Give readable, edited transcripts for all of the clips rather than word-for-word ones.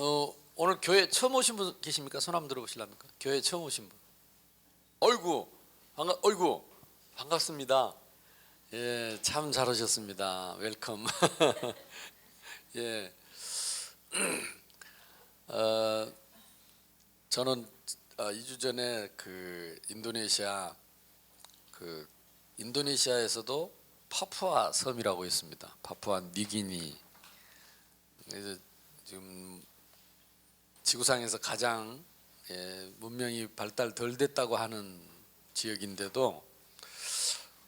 오늘 교회 처음 오신 분 계십니까? 손 한번 들어보실랍니까? 교회 처음 오신 분. 어이구 반갑습니다. 예, 참 잘 오셨습니다. 웰컴. 예, 어, 저는 2주 전에 인도네시아에서도 파푸아 섬이라고 있습니다. 파푸아 뉴기니. 그래서 지금 지구상에서 가장 문명이 발달 덜 됐다고 하는 지역인데도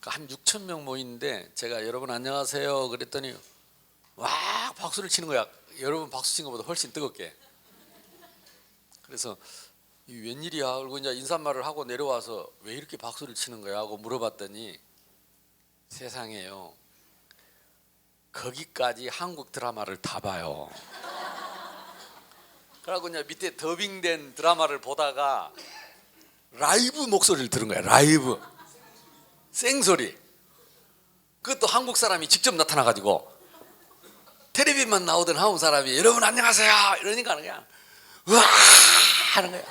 한 6천 명 모이는데 제가 여러분 안녕하세요 그랬더니 와 박수를 치는 거야. 여러분 박수 친 것보다 훨씬 뜨겁게. 그래서 이 웬일이야 그리고 이제 인사말을 하고 내려와서 왜 이렇게 박수를 치는 거야 하고 물어봤더니 세상에요, 거기까지 한국 드라마를 다 봐요. 그러고 이제 밑에 더빙된 드라마를 보다가 라이브 목소리를 들은 거야. 라이브 생소리. 그것도 한국 사람이 직접 나타나가지고 텔레비만 나오던 한국 사람이 여러분 안녕하세요 이러니까 그냥 와 하는 거야.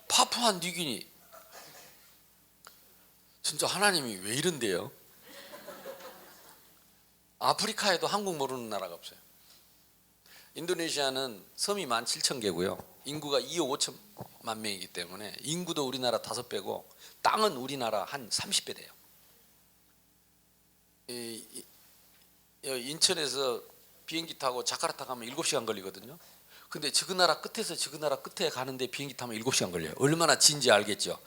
파푸아 뉴기니 진짜 하나님이 왜 이런데요? 아프리카에도 한국 모르는 나라가 없어요. 인도네시아는 섬이 17,000개고요. 인구가 2억 5천만 명이기 때문에 인구도 우리나라 5배고 땅은 우리나라 한 30배 돼요. 인천에서 비행기 타고 자카르타 가면 7시간 걸리거든요. 근데 저 나라 끝에서 저 나라 끝에 가는데 비행기 타면 7시간 걸려요. 얼마나 진지 알겠죠?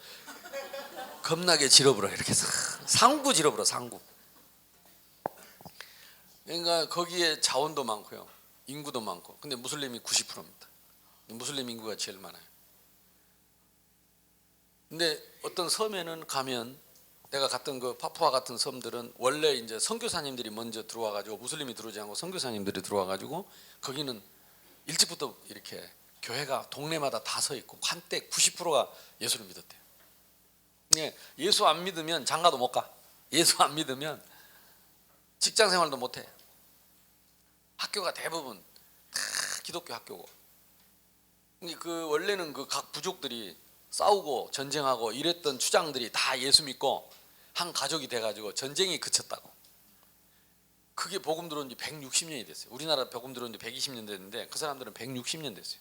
겁나게 질어버려. 이렇게 상구 질어버려. 상구. 그러니까 거기에 자원도 많고요. 인구도 많고. 근데 무슬림이 90%입니다. 무슬림 인구가 제일 많아요. 근데 어떤 섬에는 가면 내가 갔던 그 파푸아 같은 섬들은 원래 이제 선교사님들이 먼저 들어와 가지고 무슬림이 들어오지 않고 선교사님들이 들어와 가지고 거기는 일찍부터 이렇게 교회가 동네마다 다 서 있고 한때 90%가 예수를 믿었대요. 예수 안 믿으면 장가도 못 가. 예수 안 믿으면 직장 생활도 못 해. 학교가 대부분 다 기독교 학교고. 그 원래는 그 각 부족들이 싸우고 전쟁하고 이랬던 추장들이 다 예수 믿고 한 가족이 돼가지고 전쟁이 그쳤다고. 그게 복음 들어온 지 160년이 됐어요. 우리나라 복음 들어온 지 120년 됐는데 그 사람들은 160년 됐어요.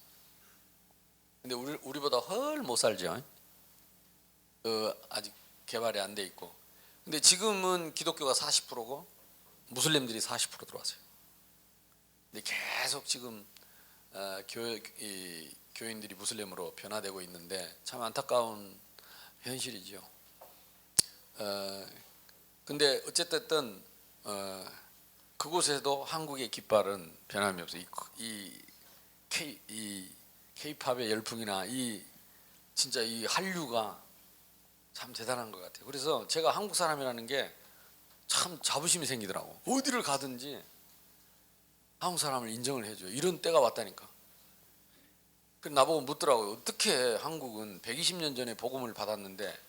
근데 우리보다 훨 못 살죠. 아직 개발이 안 돼 있고. 근데 지금은 기독교가 40%고 무슬림들이 40% 들어왔어요. 근데 계속 지금 교인들이 무슬림으로 변화되고 있는데 참 안타까운 현실이죠. 근데 어쨌든 그곳에도 한국의 깃발은 변함이 없어요. 이 K-팝의 열풍이나 진짜 이 한류가 참 대단한 것 같아요. 그래서 제가 한국 사람이라는 게 참 자부심이 생기더라고. 어디를 가든지 한국 사람을 인정을 해줘요. 이런 때가 왔다니까. 그래서 나보고 묻더라고요. 어떻게 한국은 120년 전에 복음을 받았는데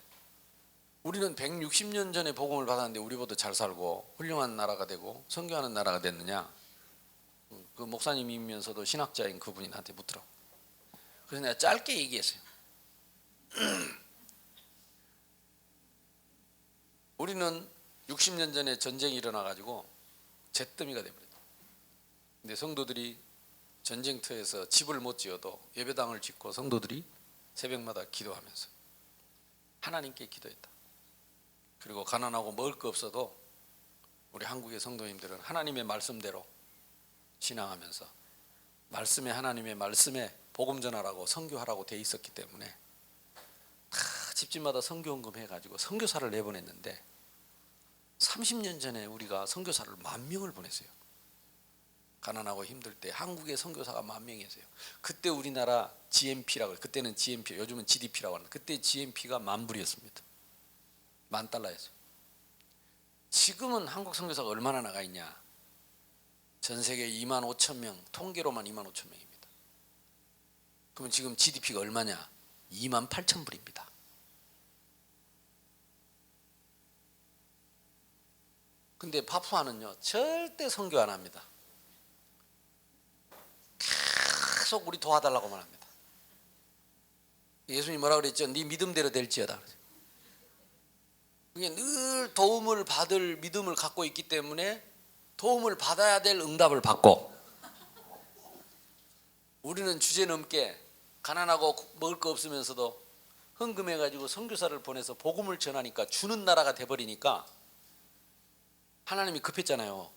우리는 160년 전에 복음을 받았는데 우리보다 잘 살고 훌륭한 나라가 되고 선교하는 나라가 됐느냐. 그 목사님이면서도 신학자인 그분이 나한테 묻더라고요. 그래서 내가 짧게 얘기했어요. 우리는 60년 전에 전쟁이 일어나가지고 잿더미가 돼버렸다. 근데 성도들이 전쟁터에서 집을 못 지어도 예배당을 짓고 성도들이 새벽마다 기도하면서 하나님께 기도했다. 그리고 가난하고 먹을 거 없어도 우리 한국의 성도님들은 하나님의 말씀대로 신앙하면서 말씀에 하나님의 말씀에 복음 전하라고 선교하라고 돼 있었기 때문에 다 집집마다 선교원금 해가지고 선교사를 내보냈는데 30년 전에 우리가 선교사를 10,000명을 보냈어요. 가난하고 힘들 때 한국의 선교사가 10,000명이었어요. 그때 우리나라 GNP라고, 그때는 GNP, 요즘은 GDP라고 하는데 그때 GNP가 10,000불이었습니다. $10,000였어요. 지금은 한국 선교사가 얼마나 나가 있냐? 전 세계 25,000명, 통계로만 25,000명입니다. 그러면 지금 GDP가 얼마냐? 28,000불입니다. 근데 파푸아는요 절대 선교 안 합니다. 계속 우리 도와달라고만 합니다. 예수님 뭐라 그랬죠? 네 믿음대로 될지어다. 그게 늘 도움을 받을 믿음을 갖고 있기 때문에 도움을 받아야 될 응답을 받고, 우리는 주제넘게 가난하고 먹을 거 없으면서도 헌금해가지고 선교사를 보내서 복음을 전하니까 주는 나라가 돼버리니까 하나님이 급했잖아요.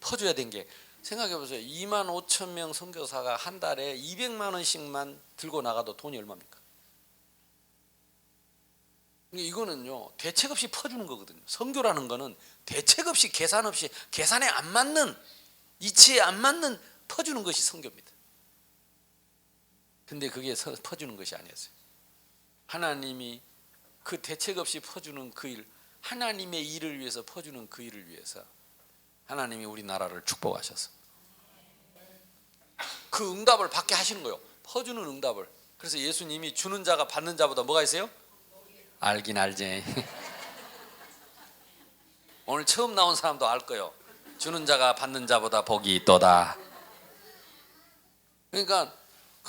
퍼줘야 된 게. 생각해보세요. 2만 5천 명 선교사가 한 달에 200만 원씩만 들고 나가도 돈이 얼마입니까? 이거는요 대책 없이 퍼주는 거거든요. 선교라는 거는 대책 없이 계산 없이, 계산에 안 맞는, 이치에 안 맞는 퍼주는 것이 선교입니다. 근데 그게 퍼주는 것이 아니었어요. 하나님이 그 대책 없이 퍼주는 그 일, 하나님의 일을 위해서 퍼주는 그 일을 위해서 하나님이 우리나라를 축복하셨어. 그 응답을 받게 하시는 거예요. 퍼주는 응답을. 그래서 예수님이 주는 자가 받는 자보다 뭐가 있어요? 알긴 알지. 오늘 처음 나온 사람도 알 거예요. 주는 자가 받는 자보다 복이 있도다. 그러니까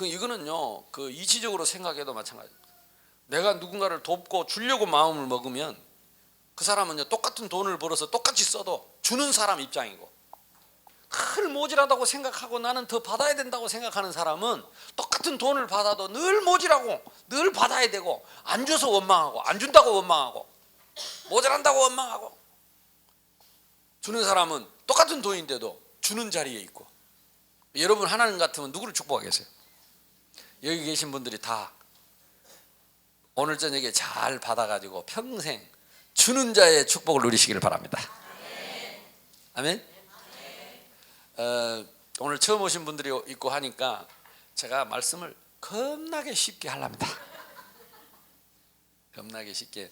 이거는요 이치적으로 생각해도 마찬가지입니다. 내가 누군가를 돕고 주려고 마음을 먹으면 그 사람은요 똑같은 돈을 벌어서 똑같이 써도 주는 사람 입장이고, 늘 모자라다고 생각하고 나는 더 받아야 된다고 생각하는 사람은 똑같은 돈을 받아도 늘 모자라고 늘 받아야 되고, 안 줘서 원망하고, 안 준다고 원망하고, 모자란다고 원망하고. 주는 사람은 똑같은 돈인데도 주는 자리에 있고. 여러분 하나님 같으면 누구를 축복하겠어요? 여기 계신 분들이 다 오늘 저녁에 잘 받아가지고 평생 주는 자의 축복을 누리시기를 바랍니다. 아멘. 오늘 처음 오신 분들이 있고 하니까 제가 말씀을 겁나게 쉽게 하랍니다. 겁나게 쉽게.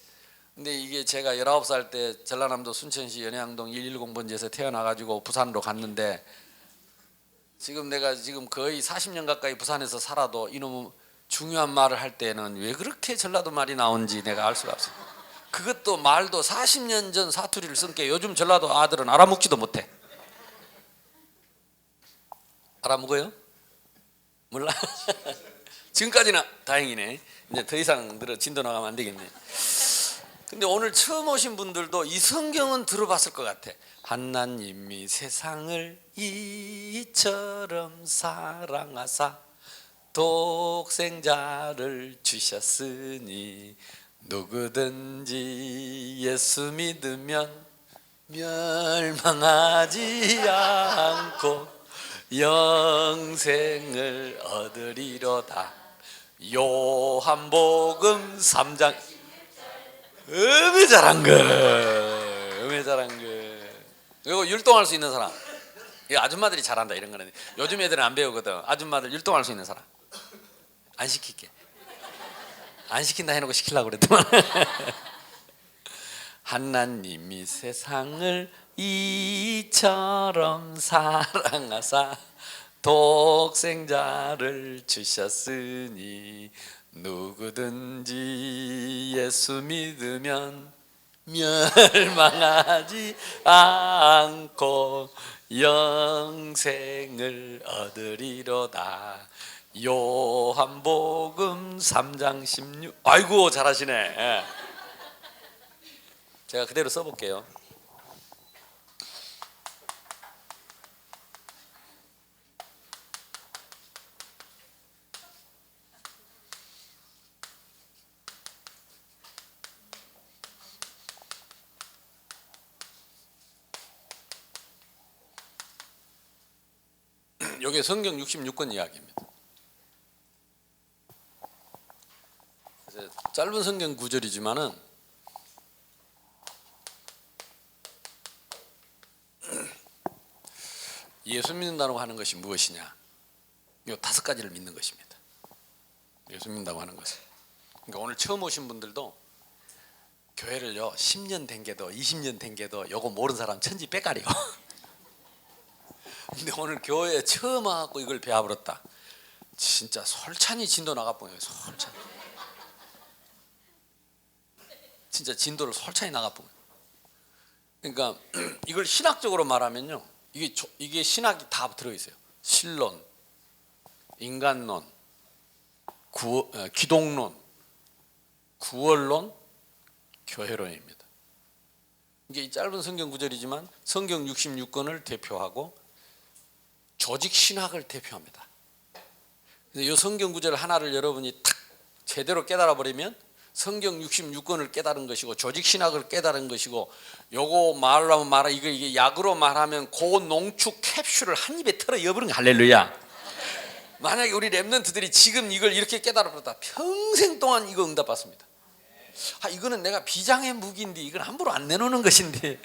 근데 이게 제가 19살 때 전라남도 순천시 연해항동 110번지에서 태어나가지고 부산으로 갔는데, 내가 거의 40년 가까이 부산에서 살아도 이놈 중요한 말을 할 때는 왜 그렇게 전라도 말이 나온지 내가 알 수가 없어요. 그것도 말도 40년 전 사투리를 쓴 게 요즘 전라도 아들은 알아먹지도 못해. 알아먹어요? 몰라? 지금까지는 다행이네. 이제 더 이상 진도 나가면 안 되겠네. 근데 오늘 처음 오신 분들도 이 성경은 들어봤을 것 같아. 하나님이 세상을 이처럼 사랑하사 독생자를 주셨으니 누구든지 예수 믿으면 멸망하지 않고 영생을 얻으리로다. 요한복음 3장. 음에 잘한 거. 음에 잘한 거. 이거 율동할 수 있는 사람. 이거 아줌마들이 잘한다 이런 거는. 요즘 애들은 안 배우거든. 아줌마들 율동할 수 있는 사람. 안 시킬게. 안 시킨다 해놓고 시키려고 그랬더만. 하나님이 세상을 이처럼 사랑하사 독생자를 주셨으니 누구든지 예수 믿으면 멸망하지 않고 영생을 얻으리로다. 요한복음 3장 16. 아이고 잘하시네. 제가 그대로 써볼게요. 이게 성경 66권 이야기입니다. 그래서 짧은 성경 구절이지만은 예수 믿는다고 하는 것이 무엇이냐? 이 5가지를 믿는 것입니다. 예수 믿는다고 하는 것은. 그러니까 오늘 처음 오신 분들도 교회를요 10년 된 게도 20년 된 게도 요거 모르는 사람 천지 빼가리요. 근데 오늘 교회에 처음 와갖고 이걸 배워버렸다. 진짜 솔찬히 진도 나가뿐이에요. 솔찬히. 진짜 진도를 솔찬히 나가뿐. 그러니까 이걸 신학적으로 말하면요, 이게 신학이 다 들어있어요. 신론, 인간론, 기독론, 구원론, 교회론입니다. 이게 이 짧은 성경 구절이지만 성경 66권을 대표하고 조직 신학을 대표합니다. 이 성경 구절 하나를 여러분이 탁 제대로 깨달아 버리면 성경 66권을 깨달은 것이고 조직 신학을 깨달은 것이고, 요거 말로 하면 이게 약으로 말하면 그 농축 캡슐을 한 입에 털어 여버린 거. 할렐루야. 만약에 우리 랩런트들이 지금 이걸 이렇게 깨달아 버렸다, 평생 동안 이거 응답받습니다. 이거는 내가 비장의 무기인데 이건 함부로 안 내놓는 것인데.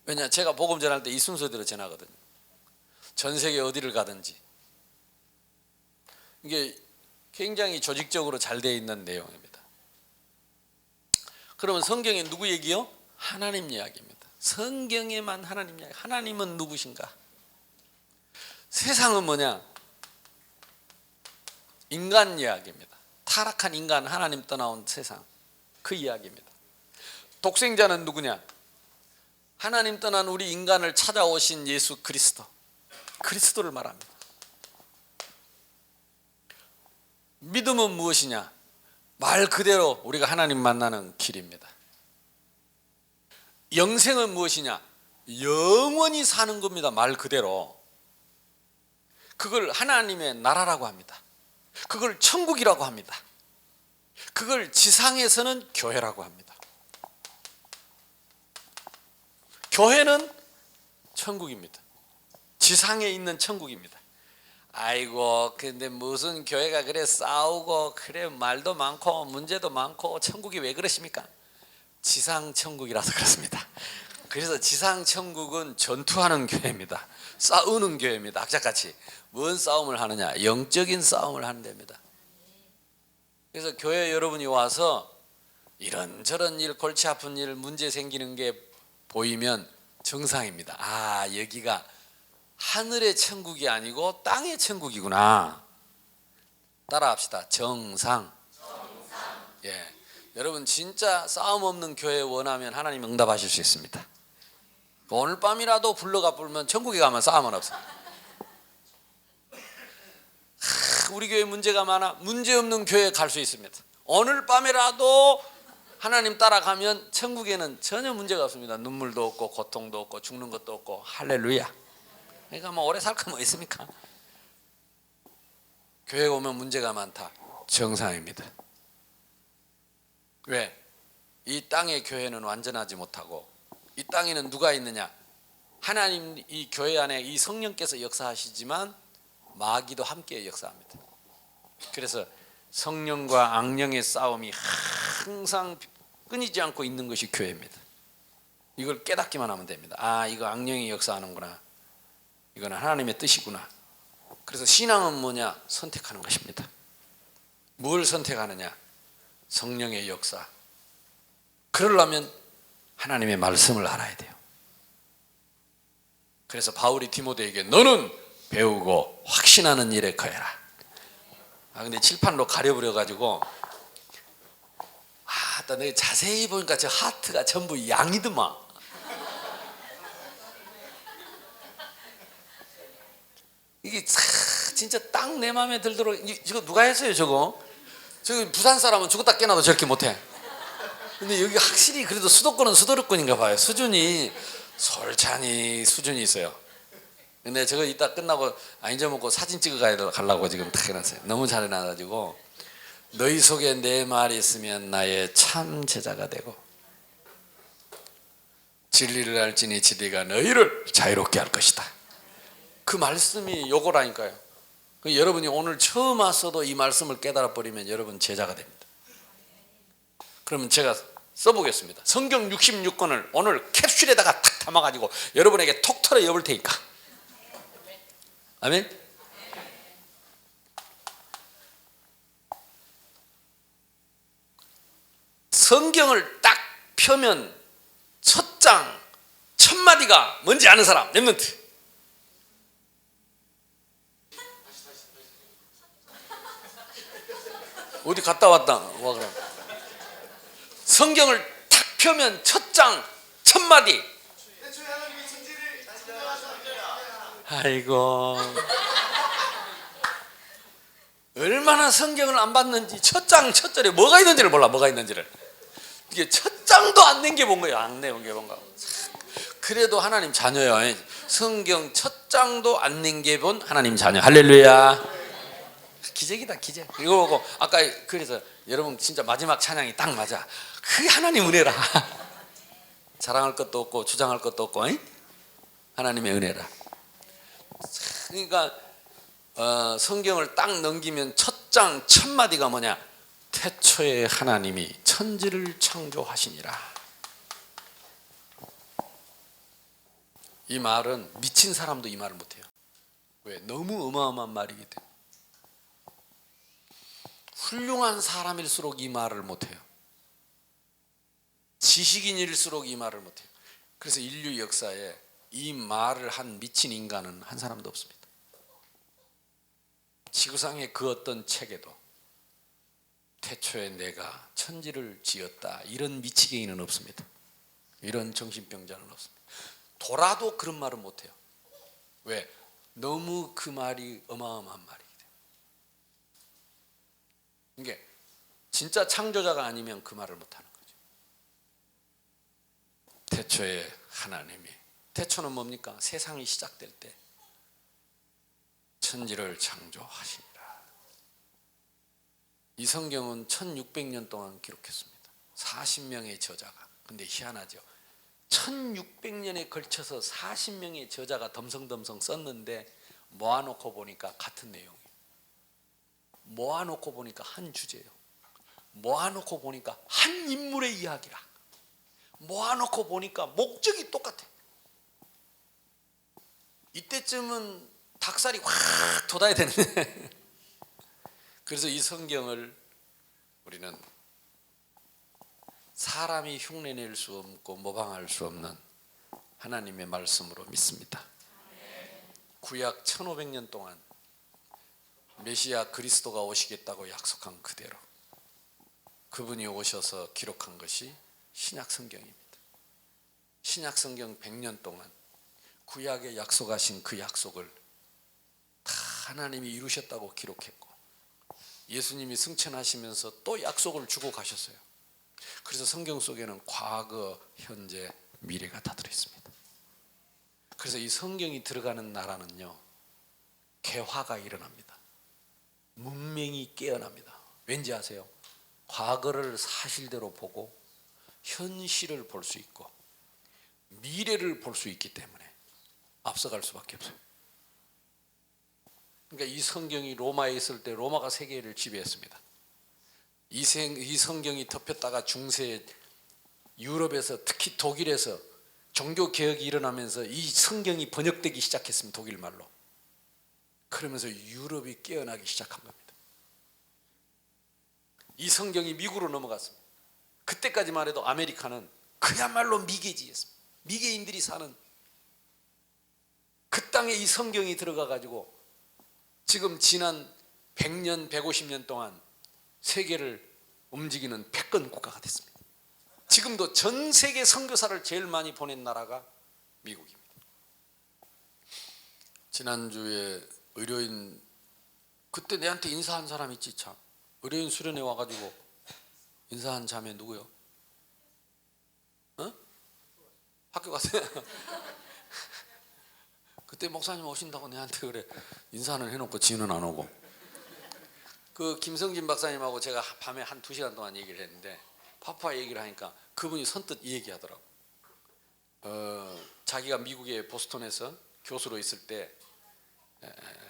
왜냐, 제가 복음 전할 때 이 순서대로 전하거든요. 전 세계 어디를 가든지. 이게 굉장히 조직적으로 잘 되어 있는 내용입니다. 그러면 성경에 누구 얘기요? 하나님 이야기입니다. 성경에만 하나님 이야기. 하나님은 누구신가? 세상은 뭐냐? 인간 이야기입니다. 타락한 인간, 하나님 떠나온 세상, 그 이야기입니다. 독생자는 누구냐? 하나님 떠난 우리 인간을 찾아오신 예수 그리스도, 그리스도를 말합니다. 믿음은 무엇이냐? 말 그대로 우리가 하나님 만나는 길입니다. 영생은 무엇이냐? 영원히 사는 겁니다. 말 그대로. 그걸 하나님의 나라라고 합니다. 그걸 천국이라고 합니다. 그걸 지상에서는 교회라고 합니다. 교회는 천국입니다. 지상에 있는 천국입니다. 아이고, 근데 무슨 교회가 그래 싸우고 그래 말도 많고 문제도 많고 천국이 왜 그러십니까? 지상 천국이라서 그렇습니다. 그래서 지상 천국은 전투하는 교회입니다. 싸우는 교회입니다. 악착같이. 뭔 싸움을 하느냐? 영적인 싸움을 하는 데입니다. 그래서 교회 여러분이 와서 이런저런 일, 골치 아픈 일, 문제 생기는 게 보이면 정상입니다. 여기가 하늘의 천국이 아니고 땅의 천국이구나. 따라합시다. 정상. 예, 여러분 진짜 싸움 없는 교회 원하면 하나님 응답하실 수 있습니다. 오늘 밤이라도 불러가 불면 천국에 가면 싸움은 없어. 우리 교회 문제가 많아. 문제 없는 교회에 갈 수 있습니다. 오늘 밤이라도 하나님 따라가면 천국에는 전혀 문제가 없습니다. 눈물도 없고 고통도 없고 죽는 것도 없고. 할렐루야. 그러니까 뭐 오래 살 거 뭐 있습니까? 교회 오면 문제가 많다. 정상입니다. 왜? 이 땅의 교회는 완전하지 못하고, 이 땅에는 누가 있느냐? 하나님, 이 교회 안에 이 성령께서 역사하시지만 마귀도 함께 역사합니다. 그래서 성령과 악령의 싸움이 항상 끊이지 않고 있는 것이 교회입니다. 이걸 깨닫기만 하면 됩니다. 이거 악령이 역사하는구나. 이건 하나님의 뜻이구나. 그래서 신앙은 뭐냐? 선택하는 것입니다. 뭘 선택하느냐? 성령의 역사. 그러려면 하나님의 말씀을 알아야 돼요. 그래서 바울이 디모데에게 너는 배우고 확신하는 일에 거해라. 근데 칠판로 가려버려가지고 내가 자세히 보니까 저 하트가 전부 양이더만. 이게 진짜 딱 내 마음에 들도록. 이거 누가 했어요 저거? 저기 부산 사람은 죽었다 깨나도 저렇게 못해. 근데 여기 확실히 그래도 수도권은 수도권인가 봐요. 수준이 솔찬히 수준이 있어요. 근데 저거 이따 끝나고 잊어먹고 사진 찍어 가려고 지금 딱 해놨어요. 너무 잘 해놔가지고 너희 속에 내 말이 있으면 나의 참 제자가 되고 진리를 알지니 진리가 너희를 자유롭게 할 것이다. 그 말씀이 요거라니까요. 여러분이 오늘 처음 왔어도 이 말씀을 깨달아 버리면 여러분 제자가 됩니다. 그러면 제가 써보겠습니다. 성경 66권을 오늘 캡슐에다가 탁 담아가지고 여러분에게 톡 털어 엿을 테니까. 아멘. 성경을 딱 펴면 첫 장, 첫 마디가 뭔지 아는 사람, 랩런트. 어디 갔다 왔다 와 그럼. 성경을 탁 펴면 첫 장, 첫 마디. 아이고. 얼마나 성경을 안 봤는지 첫 장 첫 절에 뭐가 있는지를 몰라. 뭐가 있는지를. 이게 첫 장도 안 남겨본 거예요. 안 남겨본 거. 그래도 하나님 자녀예요. 성경 첫 장도 안 남겨본 하나님 자녀. 할렐루야. 기적이다, 기적. 이거 보고 아까 그래서 여러분 진짜 마지막 찬양이 딱 맞아. 그게 하나님 은혜라. 자랑할 것도 없고 주장할 것도 없고, 하나님의 은혜라. 그러니까 성경을 딱 넘기면 첫 장 첫 마디가 뭐냐? 태초에 하나님이 천지를 창조하시니라. 이 말은 미친 사람도 이 말을 못해요. 왜? 너무 어마어마한 말이기 때문에. 훌륭한 사람일수록 이 말을 못해요. 지식인일수록 이 말을 못해요. 그래서 인류 역사에 이 말을 한 미친 인간은 한 사람도 없습니다. 지구상의 그 어떤 책에도 태초에 내가 천지를 지었다 이런 미치게인은 없습니다. 이런 정신병자는 없습니다. 돌아도 그런 말은 못해요. 왜? 너무 그 말이 어마어마한 말이기 때문에. 이게 진짜 창조자가 아니면 그 말을 못하는 거죠. 태초에 하나님이, 태초는 뭡니까? 세상이 시작될 때 천지를 창조하시니라. 이 성경은 1600년 동안 기록했습니다. 40명의 저자가. 근데 희한하죠. 1600년에 걸쳐서 40명의 저자가 덤성덤성 썼는데 모아놓고 보니까 같은 내용이에요. 모아놓고 보니까 한 주제예요. 모아놓고 보니까 한 인물의 이야기라. 모아놓고 보니까 목적이 똑같아. 이때쯤은 닭살이 확 돋아야 되는데 그래서 이 성경을 우리는 사람이 흉내낼 수 없고 모방할 수 없는 하나님의 말씀으로 믿습니다. 구약 1500년 동안 메시아 그리스도가 오시겠다고 약속한 그대로 그분이 오셔서 기록한 것이 신약 성경입니다. 신약 성경 100년 동안 구약에 약속하신 그 약속을 다 하나님이 이루셨다고 기록했고 예수님이 승천하시면서 또 약속을 주고 가셨어요. 그래서 성경 속에는 과거, 현재, 미래가 다 들어있습니다. 그래서 이 성경이 들어가는 나라는요, 개화가 일어납니다. 문명이 깨어납니다. 왠지 아세요? 과거를 사실대로 보고 현실을 볼 수 있고 미래를 볼 수 있기 때문에 앞서갈 수밖에 없어요. 그러니까 이 성경이 로마에 있을 때 로마가 세계를 지배했습니다. 이 성경이 덮였다가 중세 유럽에서 특히 독일에서 종교 개혁이 일어나면서 이 성경이 번역되기 시작했습니다. 독일 말로. 그러면서 유럽이 깨어나기 시작한 겁니다. 이 성경이 미국으로 넘어갔습니다. 그때까지만 해도 아메리카는 그야말로 미개지였습니다. 미개인들이 사는 그 땅에 이 성경이 들어가 가지고 지금 지난 100년, 150년 동안 세계를 움직이는 패권 국가가 됐습니다. 지금도 전 세계 선교사를 제일 많이 보낸 나라가 미국입니다. 지난주에 의료인, 그때 내한테 인사한 사람 있지 참. 의료인 수련회 와가지고 인사한 자매 누구요? 학교 갔어요. 그때 목사님 오신다고 내한테 그래 인사는 해놓고 지는 안 오고. 그 김성진 박사님하고 제가 밤에 한 2시간 동안 얘기를 했는데 파푸아 얘기를 하니까 그분이 선뜻 이 얘기하더라고. 자기가 미국의 보스턴에서 교수로 있을 때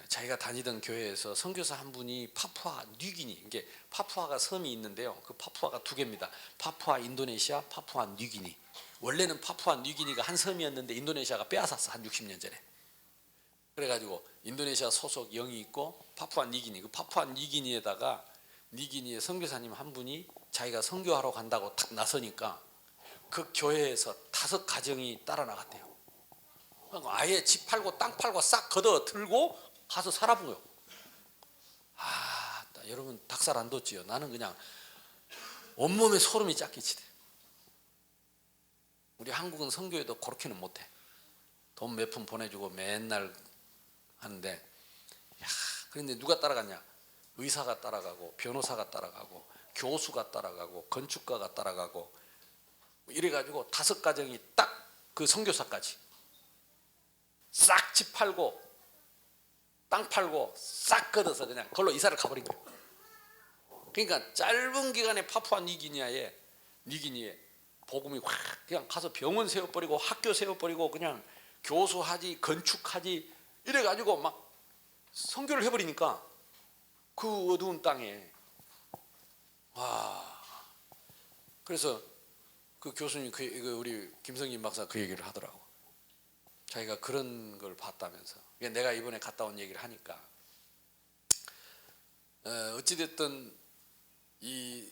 자기가 다니던 교회에서 선교사 한 분이 파푸아 뉴기니, 이게 파푸아가 섬이 있는데요. 그 파푸아가 2개입니다. 파푸아 인도네시아, 파푸아 뉴기니. 원래는 파푸아 뉴기니가 한 섬이었는데 인도네시아가 빼앗았어, 한 60년 전에. 그래가지고 인도네시아 소속 영이 있고 파푸아 뉴기니, 그 파푸아 뉴기니에다가 뉴기니의 선교사님 한 분이 자기가 선교하러 간다고 탁 나서니까 그 교회에서 5가정이 따라 나갔대요. 아예 집 팔고 땅 팔고 싹 걷어 들고 가서 살아본 거예요. 여러분 닭살 안 돋지요? 나는 그냥 온몸에 소름이 쫙 끼치대. 우리 한국은 선교에도 그렇게는 못해. 돈 몇 푼 보내주고 맨날 하는데, 그런데 누가 따라갔냐? 의사가 따라가고 변호사가 따라가고 교수가 따라가고 건축가가 따라가고 이래가지고 5가정이 딱 그 선교사까지 싹 집 팔고 땅 팔고 싹 걷어서 그냥 그걸로 이사를 가버린 거예요. 그러니까 짧은 기간에 파푸아 뉴기니아에 복음이 확 그냥 가서 병원 세워버리고 학교 세워버리고 그냥 교수하지 건축하지 이래가지고 막 선교를 해버리니까 그 어두운 땅에 그래서 그 교수님 우리 김성진 박사 그 얘기를 하더라고. 자기가 그런 걸 봤다면서. 내가 이번에 갔다 온 얘기를 하니까 어찌됐든 이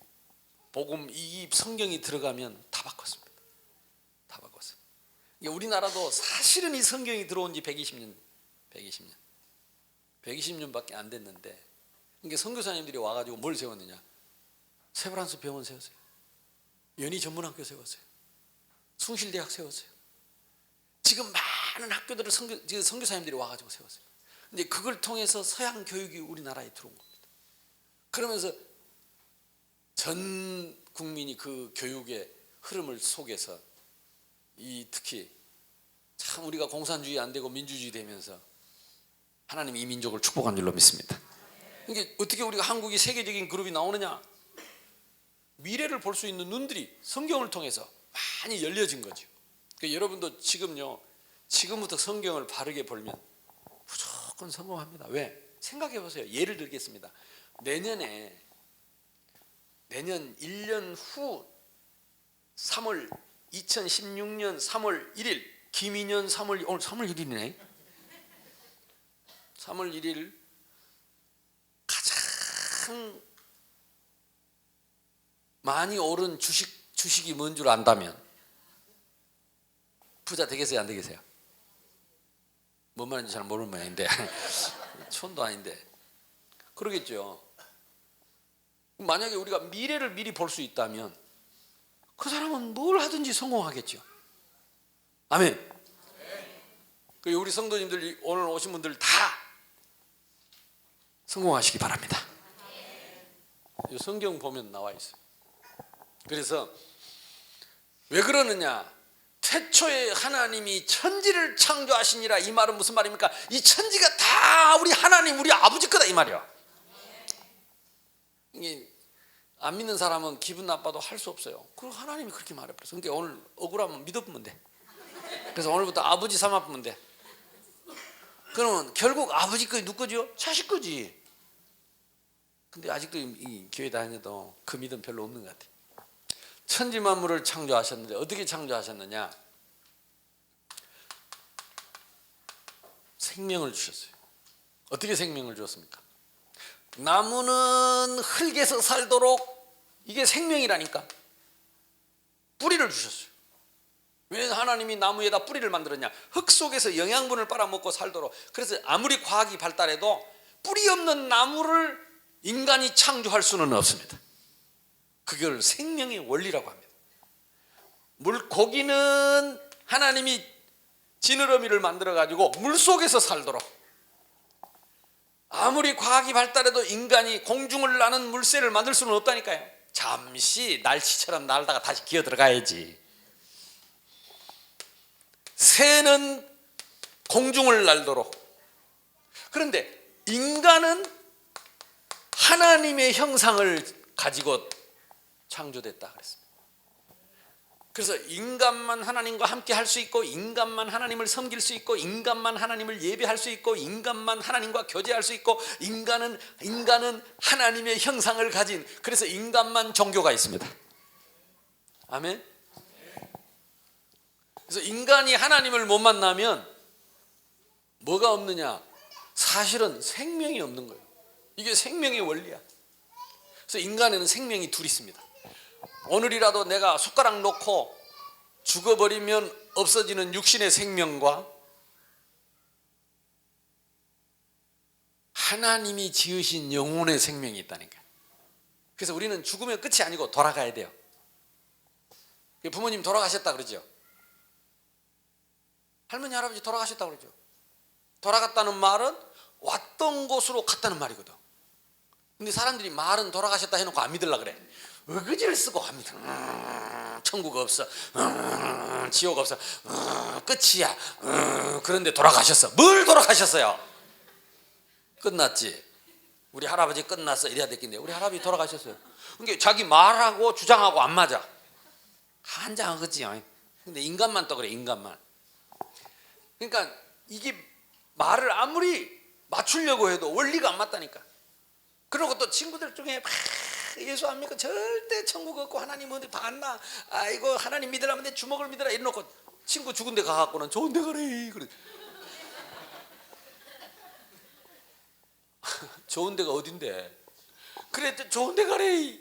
복음 이 성경이 들어가면 다 바꿨습니다. 다 바꿨어요. 우리나라도 사실은 이 성경이 들어온 지 120년밖에 안 됐는데 이게 선교사님들이 와가지고 뭘 세웠느냐? 세브란스 병원 세웠어요. 연희 전문학교 세웠어요. 숭실대학 세웠어요. 지금 많은 학교들을 선교사님들이 와가지고 세웠어요. 근데 그걸 통해서 서양 교육이 우리나라에 들어온 겁니다. 그러면서 전 국민이 그 교육의 흐름을 속에서 특히 참 우리가 공산주의 안 되고 민주주의 되면서 하나님이 이 민족을 축복한 줄로 믿습니다. 이게 어떻게 우리가 한국이 세계적인 그룹이 나오느냐? 미래를 볼 수 있는 눈들이 성경을 통해서 많이 열려진 거죠. 그러니까 여러분도 지금부터 성경을 바르게 보면 무조건 성공합니다. 왜? 생각해 보세요. 예를 들겠습니다. 내년 1년 후 2016년 3월 1일 김인현 오늘 3월 1일이네. 3월 1일 가장 많이 오른 주식이 뭔 줄 안다면 부자 되겠어요? 안 되겠어요? 뭔 말인지 잘 모르는 모양인데 촌도 아닌데 그러겠죠. 만약에 우리가 미래를 미리 볼 수 있다면 그 사람은 뭘 하든지 성공하겠죠. 아멘. 우리 성도님들 오늘 오신 분들 다 성공하시기 바랍니다. 성경 보면 나와 있어요. 그래서 왜 그러느냐? 태초에 하나님이 천지를 창조하시니라. 이 말은 무슨 말입니까? 이 천지가 다 우리 하나님 우리 아버지 거다 이 말이야. 이게 안 믿는 사람은 기분 나빠도 할 수 없어요. 그리고 하나님이 그렇게 말해버렸어. 그러니까 오늘 억울하면 믿어보면 돼. 그래서 오늘부터 아버지 삼아보면 돼. 그러면 결국 아버지 거지 누구 거죠? 자식 거지. 근데 아직도 이 교회 다니도 그 믿음 별로 없는 것 같아. 천지 만물을 창조하셨는데 어떻게 창조하셨느냐? 생명을 주셨어요. 어떻게 생명을 주었습니까? 나무는 흙에서 살도록 이게 생명이라니까. 뿌리를 주셨어요. 왜 하나님이 나무에다 뿌리를 만들었냐? 흙 속에서 영양분을 빨아먹고 살도록. 그래서 아무리 과학이 발달해도 뿌리 없는 나무를 인간이 창조할 수는 없습니다. 그걸 생명의 원리라고 합니다. 물고기는 하나님이 지느러미를 만들어 가지고 물속에서 살도록. 아무리 과학이 발달해도 인간이 공중을 나는 물새를 만들 수는 없다니까요. 잠시 날치처럼 날다가 다시 기어 들어가야지. 새는 공중을 날도록. 그런데 인간은 하나님의 형상을 가지고 창조됐다 그랬습니다. 그래서 인간만 하나님과 함께 할 수 있고, 인간만 하나님을 섬길 수 있고, 인간만 하나님을 예배할 수 있고, 인간만 하나님과 교제할 수 있고, 인간은 하나님의 형상을 가진, 그래서 인간만 종교가 있습니다. 아멘. 그래서 인간이 하나님을 못 만나면 뭐가 없느냐? 사실은 생명이 없는 거예요. 이게 생명의 원리야. 그래서 인간에는 생명이 둘 있습니다. 오늘이라도 내가 숟가락 놓고 죽어버리면 없어지는 육신의 생명과 하나님이 지으신 영혼의 생명이 있다니까. 그래서 우리는 죽으면 끝이 아니고 돌아가야 돼요. 부모님 돌아가셨다 그러죠. 할머니 할아버지 돌아가셨다 그러죠. 돌아갔다는 말은 왔던 곳으로 갔다는 말이거든. 근데 사람들이 말은 돌아가셨다 해놓고 안 믿으려 그래. 어거지를 쓰고 합니다. 천국 없어, 지옥 없어, 끝이야. 그런데 돌아가셨어. 뭘 돌아가셨어요? 끝났지. 우리 할아버지 끝났어 이래야 됐겠는데 우리 할아버지 돌아가셨어요. 그러니까 자기 말하고 주장하고 안 맞아. 한장하겠지. 근데 인간만 또 그래. 인간만. 그러니까 이게 말을 아무리 맞추려고 해도 원리가 안 맞다니까. 그리고 또 친구들 중에 막 예수 안 믿고 절대 천국 없고 하나님 어디 봤나, 아이고 하나님 믿으려면 내 주먹을 믿으라 이래놓고 친구 죽은 데 가갖고는 좋은 데 가래 그래. 좋은 데가 어딘데? 그래 좋은 데 가래.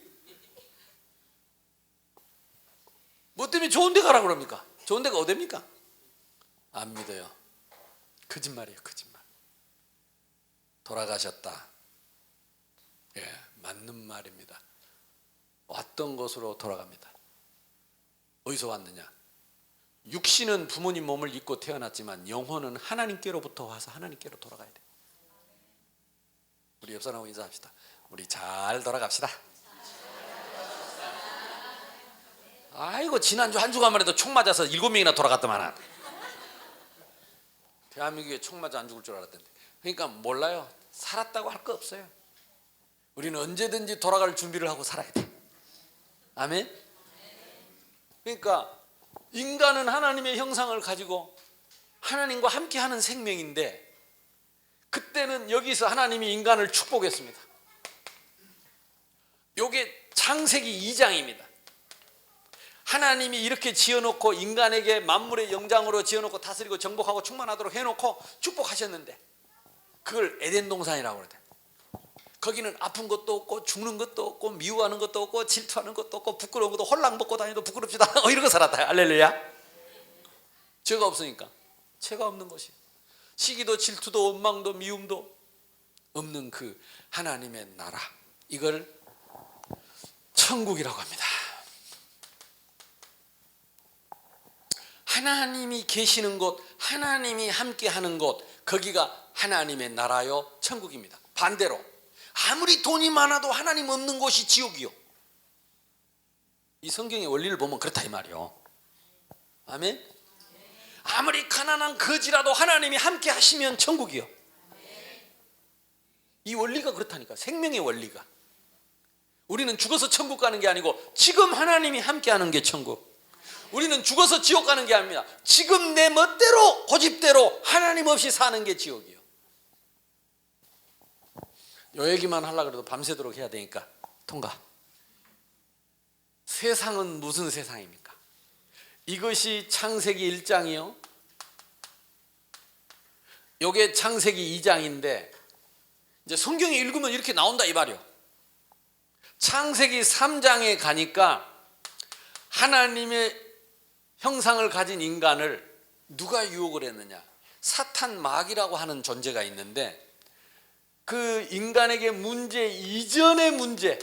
뭐 때문에 좋은 데 가라 그럽니까? 좋은 데가 어딥니까? 안 믿어요. 거짓말이에요. 거짓말. 돌아가셨다. 예, 맞는 말입니다. 왔던 곳으로 돌아갑니다. 어디서 왔느냐? 육신은 부모님 몸을 입고 태어났지만 영혼은 하나님께로부터 와서 하나님께로 돌아가야 돼. 우리 옆 사람하고 인사합시다. 우리 잘 돌아갑시다. 아이고 지난주 한 주간만 해도 총 맞아서 7명이나 돌아갔더만. 대한민국에 총 맞아 안 죽을 줄 알았던데. 그러니까 몰라요. 살았다고 할 거 없어요. 우리는 언제든지 돌아갈 준비를 하고 살아야 돼. 아멘. 그러니까 인간은 하나님의 형상을 가지고 하나님과 함께하는 생명인데, 그때는 여기서 하나님이 인간을 축복했습니다. 요게 창세기 2장입니다. 하나님이 이렇게 지어놓고 인간에게 만물의 영장으로 지어놓고 다스리고 정복하고 충만하도록 해놓고 축복하셨는데, 그걸 에덴 동산이라고 그러대. 거기는 아픈 것도 없고 죽는 것도 없고 미워하는 것도 없고 질투하는 것도 없고 부끄러운 것도, 홀랑 벗고 다니도 부끄럽지도 않아. 이러고 살았다. 할렐루야. 죄가 없으니까. 죄가 없는 것이, 시기도 질투도 원망도 미움도 없는 그 하나님의 나라, 이걸 천국이라고 합니다. 하나님이 계시는 곳, 하나님이 함께하는 곳, 거기가 하나님의 나라요 천국입니다. 반대로 아무리 돈이 많아도 하나님 없는 곳이 지옥이요. 이 성경의 원리를 보면 그렇다 이 말이요. 아멘. 아무리 가난한 거지라도 하나님이 함께 하시면 천국이요. 이 원리가 그렇다니까. 생명의 원리가. 우리는 죽어서 천국 가는 게 아니고 지금 하나님이 함께 하는 게 천국. 우리는 죽어서 지옥 가는 게 아닙니다. 지금 내 멋대로 고집대로 하나님 없이 사는 게 지옥이요. 요 얘기만 하려고 해도 밤새도록 해야 되니까 통과. 세상은 무슨 세상입니까? 이것이 창세기 1장이요. 요게 창세기 2장인데, 이제 성경에 읽으면 이렇게 나온다 이 말이요. 창세기 3장에 가니까 하나님의 형상을 가진 인간을 누가 유혹을 했느냐? 사탄 마귀라고 하는 존재가 있는데, 그 인간에게 문제 이전의 문제,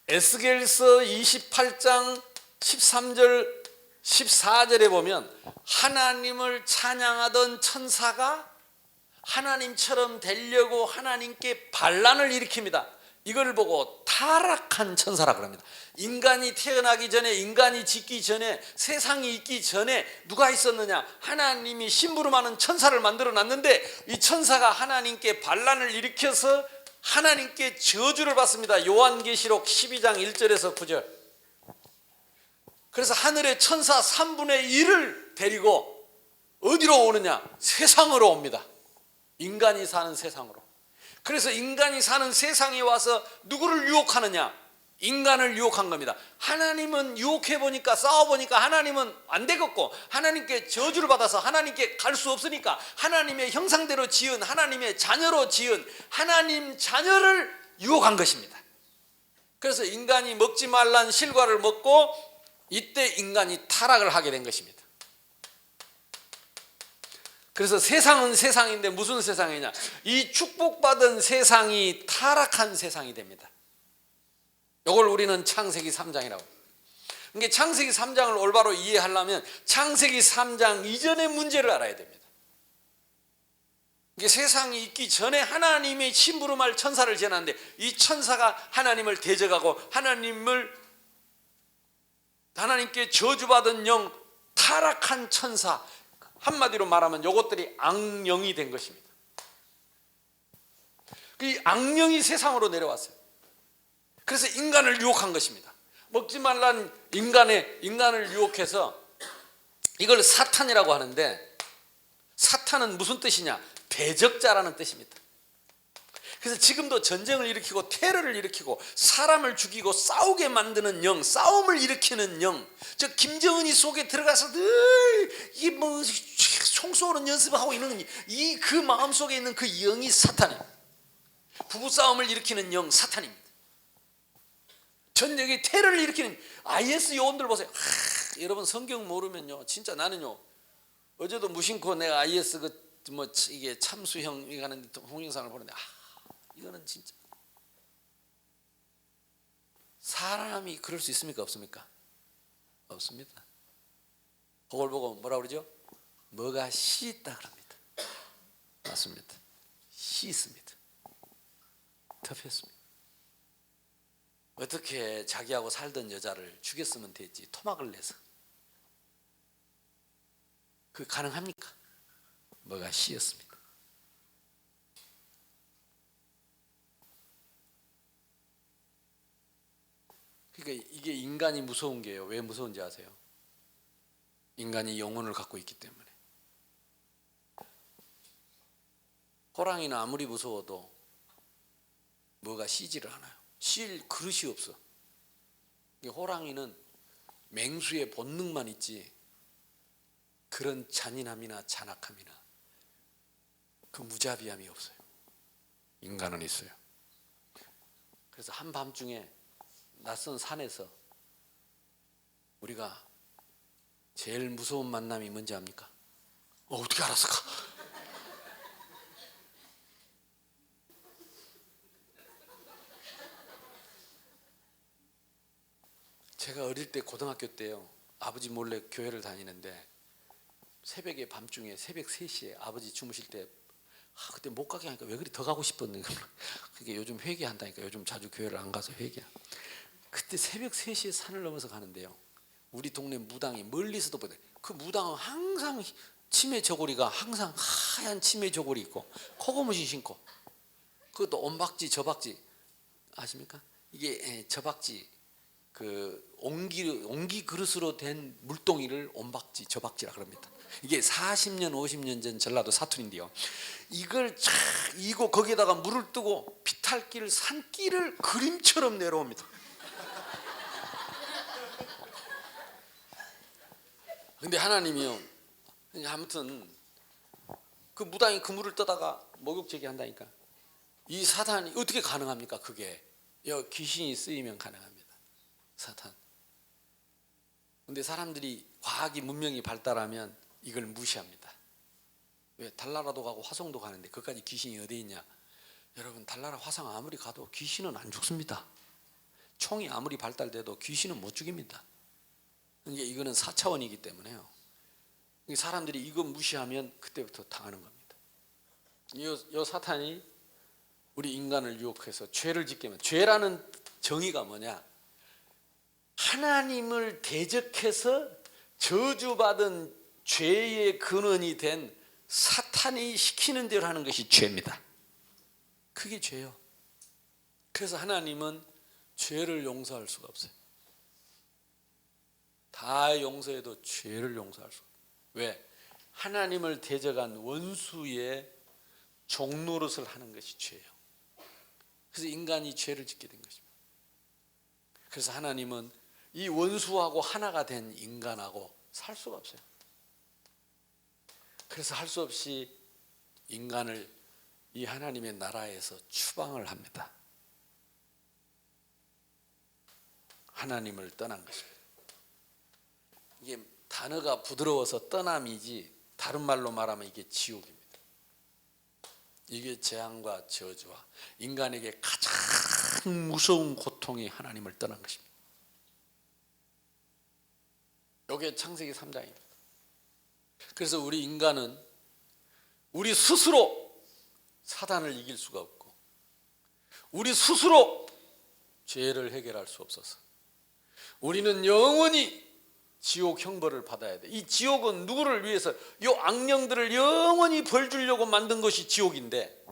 에스겔서 28장 13절 14절에 보면 하나님을 찬양하던 천사가 하나님처럼 되려고 하나님께 반란을 일으킵니다. 이걸 보고 타락한 천사라 그럽니다. 인간이 태어나기 전에, 인간이 짓기 전에, 세상이 있기 전에 누가 있었느냐? 하나님이 심부름하는 천사를 만들어 놨는데, 이 천사가 하나님께 반란을 일으켜서 하나님께 저주를 받습니다. 요한계시록 12장 1절에서 9절. 그래서 하늘의 천사 3분의 1을 데리고 어디로 오느냐? 세상으로 옵니다. 인간이 사는 세상으로. 그래서 인간이 사는 세상에 와서 누구를 유혹하느냐? 인간을 유혹한 겁니다. 하나님은 유혹해보니까, 싸워보니까 하나님은 안 되겠고, 하나님께 저주를 받아서 하나님께 갈 수 없으니까 하나님의 형상대로 지은, 하나님의 자녀로 지은 하나님 자녀를 유혹한 것입니다. 그래서 인간이 먹지 말란 실과를 먹고 이때 인간이 타락을 하게 된 것입니다. 그래서 세상은 세상인데 무슨 세상이냐? 이 축복받은 세상이 타락한 세상이 됩니다. 이걸 우리는 창세기 3장이라고. 그러니까 창세기 3장을 올바로 이해하려면 창세기 3장 이전의 문제를 알아야 됩니다. 이게 세상이 있기 전에 하나님의 심부름할 천사를 지어놨는데 이 천사가 하나님을 대적하고 하나님께 저주받은 영, 타락한 천사, 한마디로 말하면 이것들이 악령이 된 것입니다. 이 악령이 세상으로 내려왔어요. 그래서 인간을 유혹한 것입니다. 먹지 말란 인간을 유혹해서 이걸 사탄이라고 하는데, 사탄은 무슨 뜻이냐? 대적자라는 뜻입니다. 그래서 지금도 전쟁을 일으키고 테러를 일으키고 사람을 죽이고 싸우게 만드는 영, 싸움을 일으키는 영, 저 김정은이 속에 들어가서 늘 이게 뭐 총 쏘는 연습하고 있는 이 그 마음 속에 있는 그 영이 사탄입니다. 부부싸움을 일으키는 영, 사탄입니다. 전쟁에 테러를 일으키는 IS 요원들 보세요. 여러분 성경 모르면요, 진짜 나는요, 어제도 무심코 내가 IS 이게 참수형 이거 하는 동영상을 보는데 이거는 진짜 사람이 그럴 수 있습니까? 없습니까? 없습니다. 그걸 보고 뭐라 그러죠? 뭐가 씨 있다 그럽니다. 맞습니다. 씨 있습니다. 덮였습니다. 어떻게 자기하고 살던 여자를 죽였으면 되지 토막을 내서, 그 가능합니까? 뭐가 씨였습니다. 그러니까 이게 인간이 무서운 게요. 왜 무서운지 아세요? 인간이 영혼을 갖고 있기 때문에. 호랑이는 아무리 무서워도 뭐가 씨지를 않아요. 실 그릇이 없어. 호랑이는 맹수의 본능만 있지 그런 잔인함이나 잔악함이나 그 무자비함이 없어요. 인간은 있어요. 그래서 한밤중에 낯선 산에서 우리가 제일 무서운 만남이 뭔지 압니까? 어떻게 알았을까? 제가 어릴 때 고등학교 때요, 아버지 몰래 교회를 다니는데 새벽에 밤중에 새벽 3시에 아버지 주무실 때 그때 못 가게 하니까 왜 그리 더 가고 싶었는가. 그게 요즘 회개한다니까. 요즘 자주 교회를 안 가서 회개야. 그때 새벽 3시에 산을 넘어서 가는데요, 우리 동네 무당이 멀리서도 보대. 그 무당은 항상 치매 저고리가 항상 하얀 치매 저고리 있고 코고무신 신고, 그것도 온박지 저박지 아십니까? 이게 저박지, 그 옹기 그릇으로 된 물동이를 온박지 저박지라 그럽니다. 이게 40년 50년 전 전라도 사투리인데요, 이걸 쫙 이고 거기에다가 물을 뜨고 비탈길 산길을 그림처럼 내려옵니다. 근데 하나님이요, 아무튼 그 무당이 그 물을 떠다가 목욕제기 한다니까. 이 사탄이 어떻게 가능합니까? 그게 귀신이 쓰이면 가능합니다. 사탄. 근데 사람들이 과학이 문명이 발달하면 이걸 무시합니다. 왜? 달나라도 가고 화성도 가는데 그까지 귀신이 어디 있냐? 여러분, 달나라 화성 아무리 가도 귀신은 안 죽습니다. 총이 아무리 발달돼도 귀신은 못 죽입니다. 그러니까 이거는 4차원이기 때문에요. 사람들이 이거 무시하면 그때부터 당하는 겁니다. 이 사탄이 우리 인간을 유혹해서 죄를 짓게 하면, 죄라는 정의가 뭐냐? 하나님을 대적해서 저주받은 죄의 근원이 된 사탄이 시키는 대로 하는 것이 죄입니다. 그게 죄요. 그래서 하나님은 죄를 용서할 수가 없어요. 다 용서해도 죄를 용서할 수가 없어요. 왜? 하나님을 대적한 원수의 종노릇을 하는 것이 죄예요. 그래서 인간이 죄를 짓게 된 것입니다. 그래서 하나님은 이 원수하고 하나가 된 인간하고 살 수가 없어요. 그래서 할 수 없이 인간을 이 하나님의 나라에서 추방을 합니다. 하나님을 떠난 것입니다. 이게 단어가 부드러워서 떠남이지 다른 말로 말하면 이게 지옥입니다. 이게 재앙과 저주와 인간에게 가장 무서운 고통이 하나님을 떠난 것입니다. 이게 창세기 3장입니다. 그래서 우리 인간은 우리 스스로 사단을 이길 수가 없고 우리 스스로 죄를 해결할 수 없어서 우리는 영원히 지옥 형벌을 받아야 돼. 이 지옥은 누구를 위해서? 이 악령들을 영원히 벌 주려고 만든 것이 지옥인데,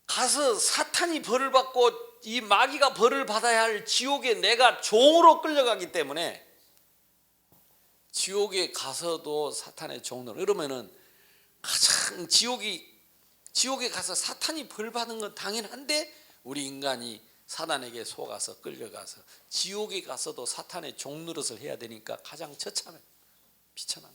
가서 사탄이 벌을 받고 이 마귀가 벌을 받아야 할 지옥에 내가 종으로 끌려가기 때문에 지옥에 가서도 사탄의 종으로, 그러면은 가장 지옥에 가서 사탄이 벌 받는 건 당연한데 우리 인간이 사단에게 속아서 끌려가서 지옥에 가서도 사탄의 종 노릇을 해야 되니까 가장 처참해, 비참한.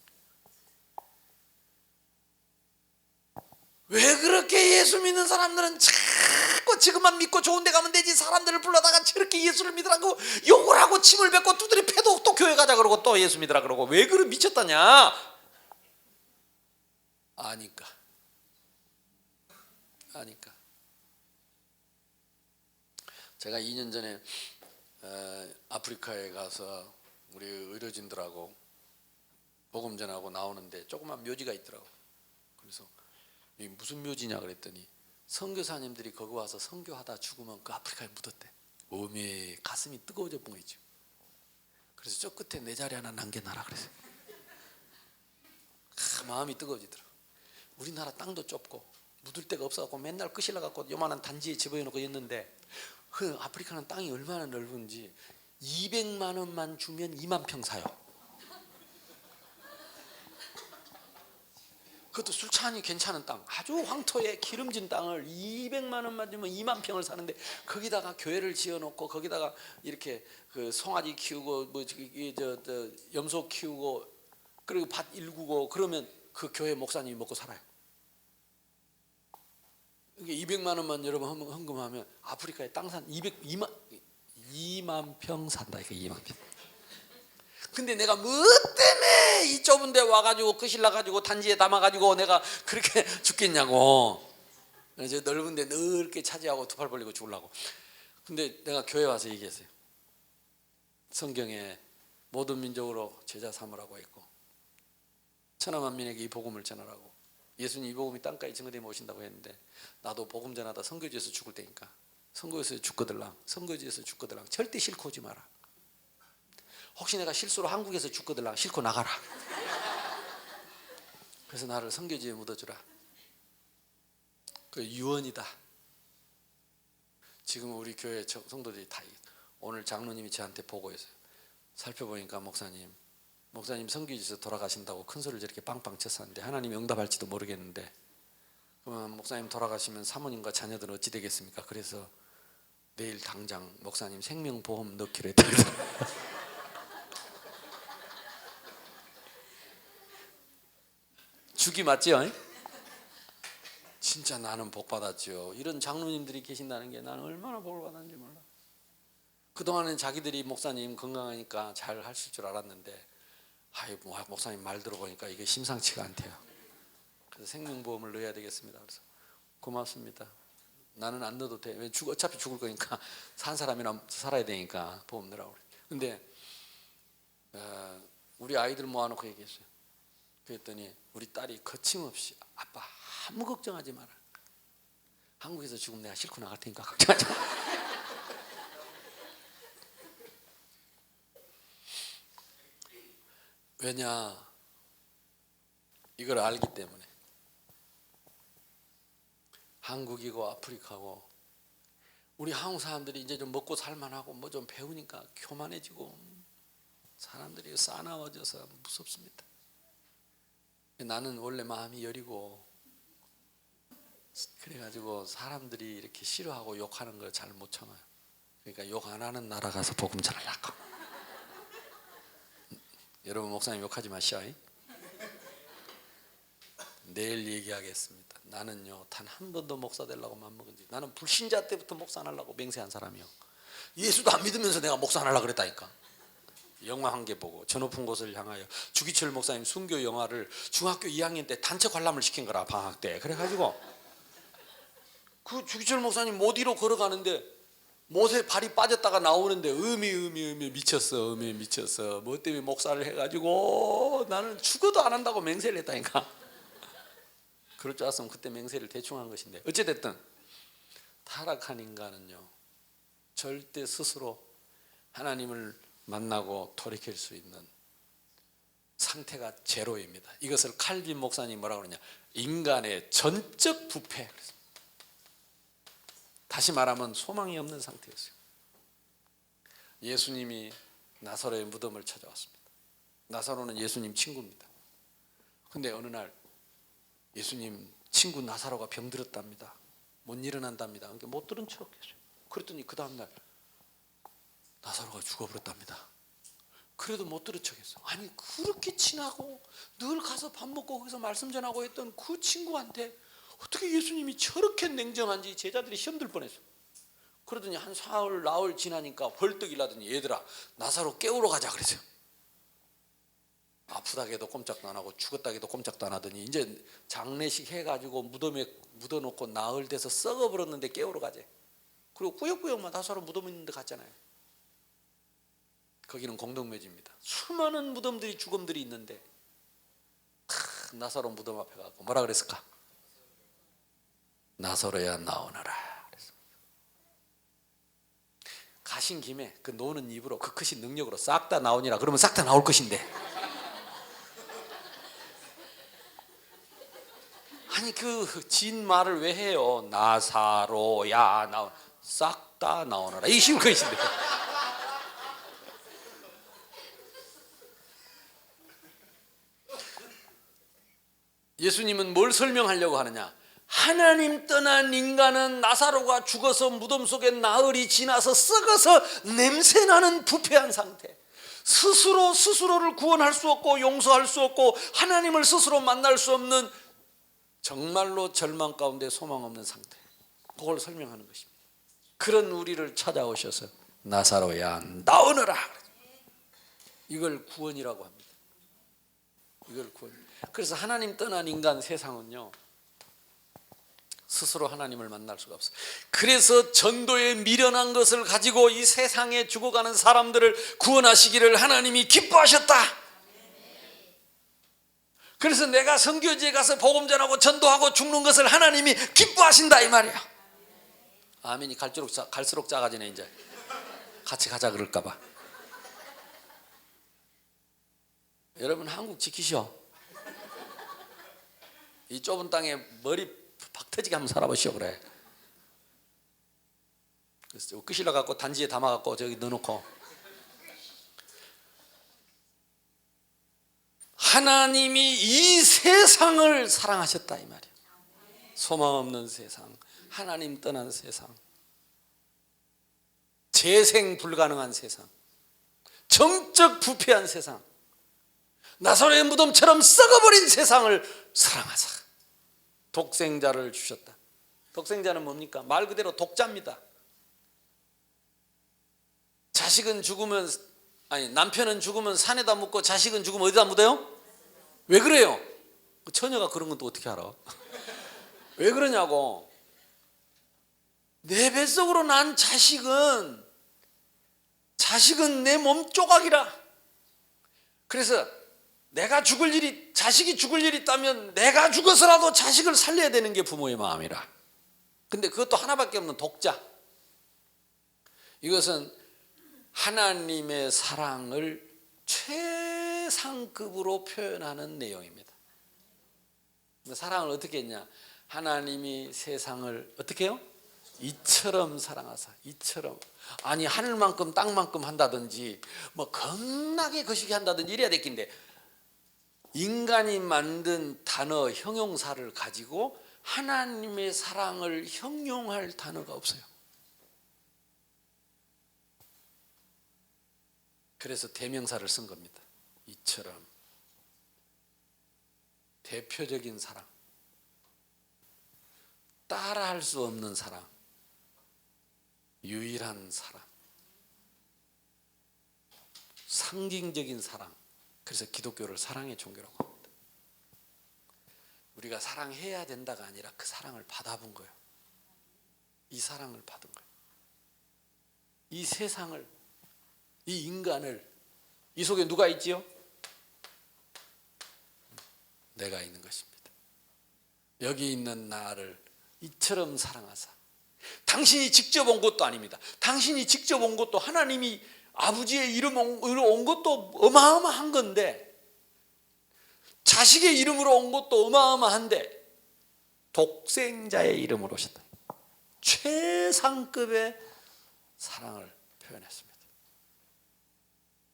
왜 그렇게 예수 믿는 사람들은 자꾸 지금만 믿고 좋은 데 가면 되지, 사람들을 불러다가 저렇게 예수를 믿으라고 욕을 하고 침을 뱉고 두드리 패도 또 교회 가자 그러고 또 예수 믿으라 그러고, 왜 그래? 미쳤다냐? 아니까. 제가 2년 전에 아프리카에 가서 우리 의료진들하고 복음 전하고 나오는데 조그만 묘지가 있더라고. 그래서 이게 무슨 묘지냐 그랬더니 선교사님들이 거기 와서 선교하다 죽으면 그 아프리카에 묻었대. 어메, 가슴이 뜨거워져 뻥이죠. 그래서 저 끝에 내 자리 하나 남겨놔라 그랬어요. 마음이 뜨거워지더라고. 우리나라 땅도 좁고 묻을 데가 없어갖고 맨날 끄실러 갖고 요만한 단지에 집어넣고 있는데, 그 아프리카는 땅이 얼마나 넓은지 200만 원만 주면 2만 평 사요. 그것도 술찬이 괜찮은 땅, 아주 황토에 기름진 땅을 200만 원만 주면 2만 평을 사는데, 거기다가 교회를 지어놓고 거기다가 이렇게 그 송아지 키우고 뭐 저 염소 키우고 그리고 밭 일구고 그러면 그 교회 목사님이 먹고 살아요. 이게 200만 원만 여러분 헌금하면 아프리카에 땅 산 2만 평 산다. 이게 2만 평. 근데 내가 뭐 때문에 이 좁은 데 와가지고 끄실러가지고 단지에 담아가지고 내가 그렇게 죽겠냐고. 그래서 넓은 데 넓게 차지하고 두 팔 벌리고 죽으려고. 근데 내가 교회 와서 얘기했어요. 성경에 모든 민족으로 제자 삼으라고 했고 천하만민에게 이 복음을 전하라고, 예수님 이 복음이 땅까지 증거되면 오신다고 했는데, 나도 복음 전하다 선교지에서 죽을 테니까 선교지에서 죽거들랑 선교지에서 죽거들랑 절대 싣고 오지 마라. 혹시 내가 실수로 한국에서 죽거들랑 싣고 나가라. 그래서 나를 선교지에 묻어주라. 그 유언이다. 지금 우리 교회 성도들이 다, 오늘 장로님이 저한테 보고했어요. 살펴보니까 목사님 선교지에서 돌아가신다고 큰 소리를 저렇게 빵빵 쳤었는데 하나님이 응답할지도 모르겠는데, 그러면 목사님 돌아가시면 사모님과 자녀들은 어찌 되겠습니까? 그래서 내일 당장 목사님 생명보험 넣기로 했다. 죽이 맞죠? 진짜 나는 복 받았죠. 이런 장로님들이 계신다는 게 나는 얼마나 복을 받았는지 몰라. 그동안은 자기들이 목사님 건강하니까 잘 하실 줄 알았는데, 목사님 말 들어보니까 이게 심상치가 않대요. 그래서 생명보험을 넣어야 되겠습니다. 그래서 고맙습니다. 나는 안 넣어도 돼. 왜 어차피 죽을 거니까 산 사람이나 살아야 되니까 보험 넣으라고 그래. 근데 우리 아이들 모아놓고 얘기했어요. 그랬더니 우리 딸이 거침없이 아빠 아무 걱정하지 마라. 한국에서 죽으면 내가 싣고 나갈 테니까 걱정하지 마. 왜냐? 이걸 알기 때문에. 한국이고 아프리카고, 우리 한국 사람들이 이제 좀 먹고 살만하고 뭐 좀 배우니까 교만해지고 사람들이 싸나워져서 무섭습니다. 나는 원래 마음이 여리고, 그래가지고 사람들이 이렇게 싫어하고 욕하는 걸 잘 못 참아요. 그러니까 욕 안 하는 나라 가서 복음 전하려고. 여러분 목사님 욕하지 마시오. 내일 얘기하겠습니다. 나는요 단 한 번도 목사 되려고 마음먹은 적, 나는 불신자 때부터 목사 안 하려고 맹세한 사람이요. 예수도 안 믿으면서 내가 목사 안 하려고 그랬다니까. 영화 한 개 보고 저 높은 곳을 향하여, 주기철 목사님 순교 영화를 중학교 2학년 때 단체 관람을 시킨 거라, 방학 때. 그래가지고 그 주기철 목사님 못 뒤로 걸어가는데 못에 발이 빠졌다가 나오는데 음이 미쳤어. 뭐 때문에 목사를 해가지고 나는 죽어도 안 한다고 맹세를 했다니까. 그럴 줄 알았으면 그때 맹세를 대충 한 것인데, 어찌됐든 타락한 인간은요 절대 스스로 하나님을 만나고 돌이킬 수 있는 상태가 제로입니다. 이것을 칼빈 목사님 뭐라고 그러냐, 인간의 전적 부패. 다시 말하면 소망이 없는 상태였어요. 예수님이 나사로의 무덤을 찾아왔습니다. 나사로는 예수님 친구입니다. 근데 어느 날 예수님 친구 나사로가 병들었답니다. 못 일어난답니다. 그러니까 못 들은 척했어요. 그랬더니 그 다음날 나사로가 죽어버렸답니다. 그래도 못 들은 척했어. 아니 그렇게 친하고 늘 가서 밥 먹고 거기서 말씀 전하고 했던 그 친구한테 어떻게 예수님이 저렇게 냉정한지 제자들이 시험 들 뻔했어. 그러더니 한 사흘 나흘 지나니까 벌떡 일어나더니 얘들아 나사로 깨우러 가자 그랬어요. 아프다고 해도 꼼짝도 안 하고 죽었다고 해도 꼼짝도 안 하더니 이제 장례식 해가지고 무덤에 묻어놓고 나흘 돼서 썩어버렸는데 깨우러 가재. 그리고 꾸역꾸역만 나사로 무덤 있는 데 갔잖아요. 거기는 공동묘지입니다. 수많은 무덤들이 죽음들이 있는데 나사로 무덤 앞에 가고 뭐라 그랬을까? 나사로야 나오너라. 가신 김에 그 노는 입으로 그 크신 능력으로 싹 다 나오니라 그러면 싹 다 나올 것인데, 아니 그 진 말을 왜 해요? 나사로야 나오, 싹 다 나오너라 이 쉬운 것인데. 예수님은 뭘 설명하려고 하느냐? 하나님 떠난 인간은 나사로가 죽어서 무덤 속에 나흘이 지나서 썩어서 냄새나는 부패한 상태, 스스로를 구원할 수 없고 용서할 수 없고 하나님을 스스로 만날 수 없는 정말로 절망 가운데 소망 없는 상태, 그걸 설명하는 것입니다. 그런 우리를 찾아오셔서 나사로야 나오너라, 이걸 구원이라고 합니다. 이걸 구원. 그래서 하나님 떠난 인간 세상은요 스스로 하나님을 만날 수가 없어요. 그래서 전도에 미련한 것을 가지고 이 세상에 죽어가는 사람들을 구원하시기를 하나님이 기뻐하셨다. 그래서 내가 선교지에 가서 복음 전하고 전도하고 죽는 것을 하나님이 기뻐하신다 이 말이야. 아멘이 갈수록 작아지네. 이제 같이 가자 그럴까 봐. 여러분 한국 지키시오. 이 좁은 땅에 머리 박 터지게 한번 살아보시오. 그래. 그래서 끄실러 갖고 단지에 담아 갖고 저기 넣어놓고, 하나님이 이 세상을 사랑하셨다 이 말이에요. 소망 없는 세상, 하나님 떠난 세상, 재생 불가능한 세상, 정적 부패한 세상, 나사로의 무덤처럼 썩어버린 세상을 사랑하사 독생자를 주셨다. 독생자는 뭡니까? 말 그대로 독자입니다. 자식은 죽으면, 아니 남편은 죽으면 산에다 묻고 자식은 죽으면 어디다 묻어요? 왜 그래요? 처녀가 그런 건 또 어떻게 알아? 왜 그러냐고. 내 뱃속으로 난 자식은 내 몸 조각이라. 그래서 내가 죽을 일이, 자식이 죽을 일이 있다면 내가 죽어서라도 자식을 살려야 되는 게 부모의 마음이라. 근데 그것도 하나밖에 없는 독자. 이것은 하나님의 사랑을 최상급으로 표현하는 내용입니다. 사랑을 어떻게 했냐? 하나님이 세상을 어떻게 해요? 이처럼 사랑하사, 이처럼. 아니 하늘만큼 땅만큼 한다든지 뭐 겁나게 거시기 한다든지 이래야 됐긴데, 인간이 만든 단어 형용사를 가지고 하나님의 사랑을 형용할 단어가 없어요. 그래서 대명사를 쓴 겁니다. 이처럼. 대표적인 사랑, 따라할 수 없는 사랑, 유일한 사랑, 상징적인 사랑. 그래서 기독교를 사랑의 종교라고 합니다. 우리가 사랑해야 된다가 아니라 그 사랑을 받아본 거예요. 이 사랑을 받은 거예요. 이 세상을, 이 인간을, 이 속에 누가 있지요? 내가 있는 것입니다. 여기 있는 나를 이처럼 사랑하사. 당신이 직접 온 것도 아닙니다. 당신이 직접 온 것도 하나님이 아버지의 이름으로 온 것도 어마어마한 건데, 자식의 이름으로 온 것도 어마어마한데 독생자의 이름으로 오셨다. 최상급의 사랑을 표현했습니다.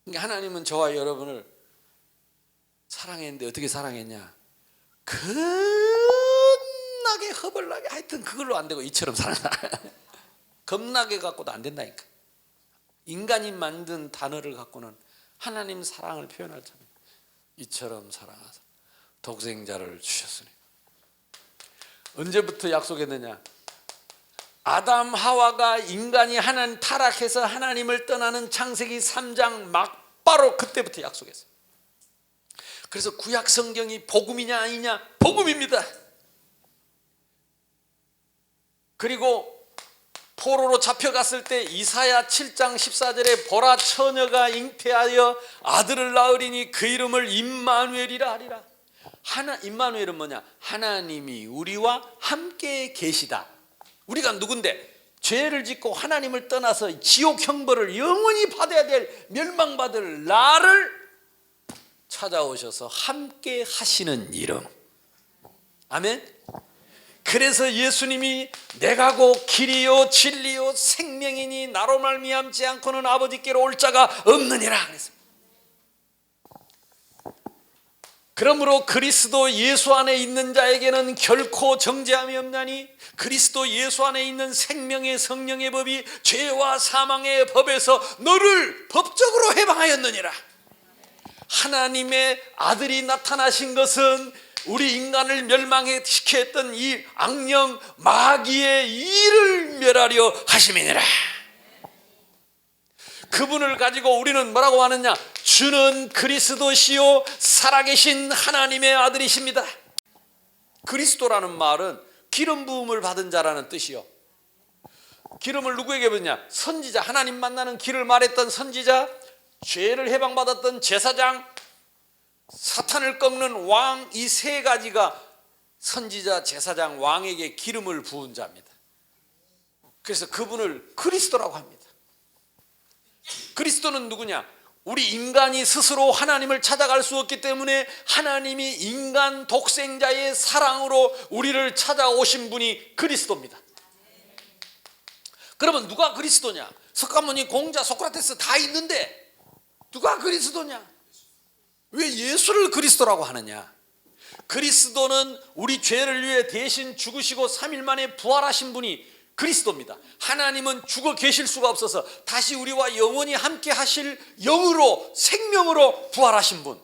그러니까 하나님은 저와 여러분을 사랑했는데 어떻게 사랑했냐? 겁나게 허벌나게, 하여튼 그걸로 안 되고 이처럼 사랑하라. 겁나게 갖고도 안 된다니까. 인간이 만든 단어를 갖고는 하나님 사랑을 표현할 참 이처럼 사랑하사 독생자를 주셨으니. 언제부터 약속했느냐? 아담 하와가 인간이 하나님 타락해서 하나님을 떠나는 창세기 3장 막바로 그때부터 약속했어요. 그래서 구약 성경이 복음이냐 아니냐? 복음입니다. 그리고 포로로 잡혀갔을 때 이사야 7장 14절에 보라 처녀가 잉태하여 아들을 낳으리니 그 이름을 임마누엘이라 하리라. 임마누엘은 뭐냐? 하나님이 우리와 함께 계시다. 우리가 누군데? 죄를 짓고 하나님을 떠나서 지옥 형벌을 영원히 받아야 될, 멸망받을 나를 찾아오셔서 함께 하시는 이름. 아멘. 그래서 예수님이 내가 곧 길이요 진리요 생명이니 나로 말미암지 않고는 아버지께로 올 자가 없느니라 그랬습니다. 그러므로 그리스도 예수 안에 있는 자에게는 결코 정죄함이 없나니 그리스도 예수 안에 있는 생명의 성령의 법이 죄와 사망의 법에서 너를 법적으로 해방하였느니라. 하나님의 아들이 나타나신 것은 우리 인간을 멸망시켜 했던 이 악령 마귀의 일을 멸하려 하심이니라. 그분을 가지고 우리는 뭐라고 하느냐? 주는 그리스도시요 살아계신 하나님의 아들이십니다. 그리스도라는 말은 기름 부음을 받은 자라는 뜻이요. 기름을 누구에게 받느냐? 선지자, 하나님 만나는 길을 말했던 선지자, 죄를 해방받았던 제사장, 사탄을 꺾는 왕, 이 세 가지가 선지자, 제사장, 왕에게 기름을 부은 자입니다. 그래서 그분을 그리스도라고 합니다. 그리스도는 누구냐? 우리 인간이 스스로 하나님을 찾아갈 수 없기 때문에 하나님이 인간 독생자의 사랑으로 우리를 찾아오신 분이 그리스도입니다. 그러면 누가 그리스도냐? 석가모니, 공자, 소크라테스 다 있는데 누가 그리스도냐? 왜 예수를 그리스도라고 하느냐? 그리스도는 우리 죄를 위해 대신 죽으시고 3일 만에 부활하신 분이 그리스도입니다. 하나님은 죽어 계실 수가 없어서 다시 우리와 영원히 함께 하실 영으로, 생명으로 부활하신 분.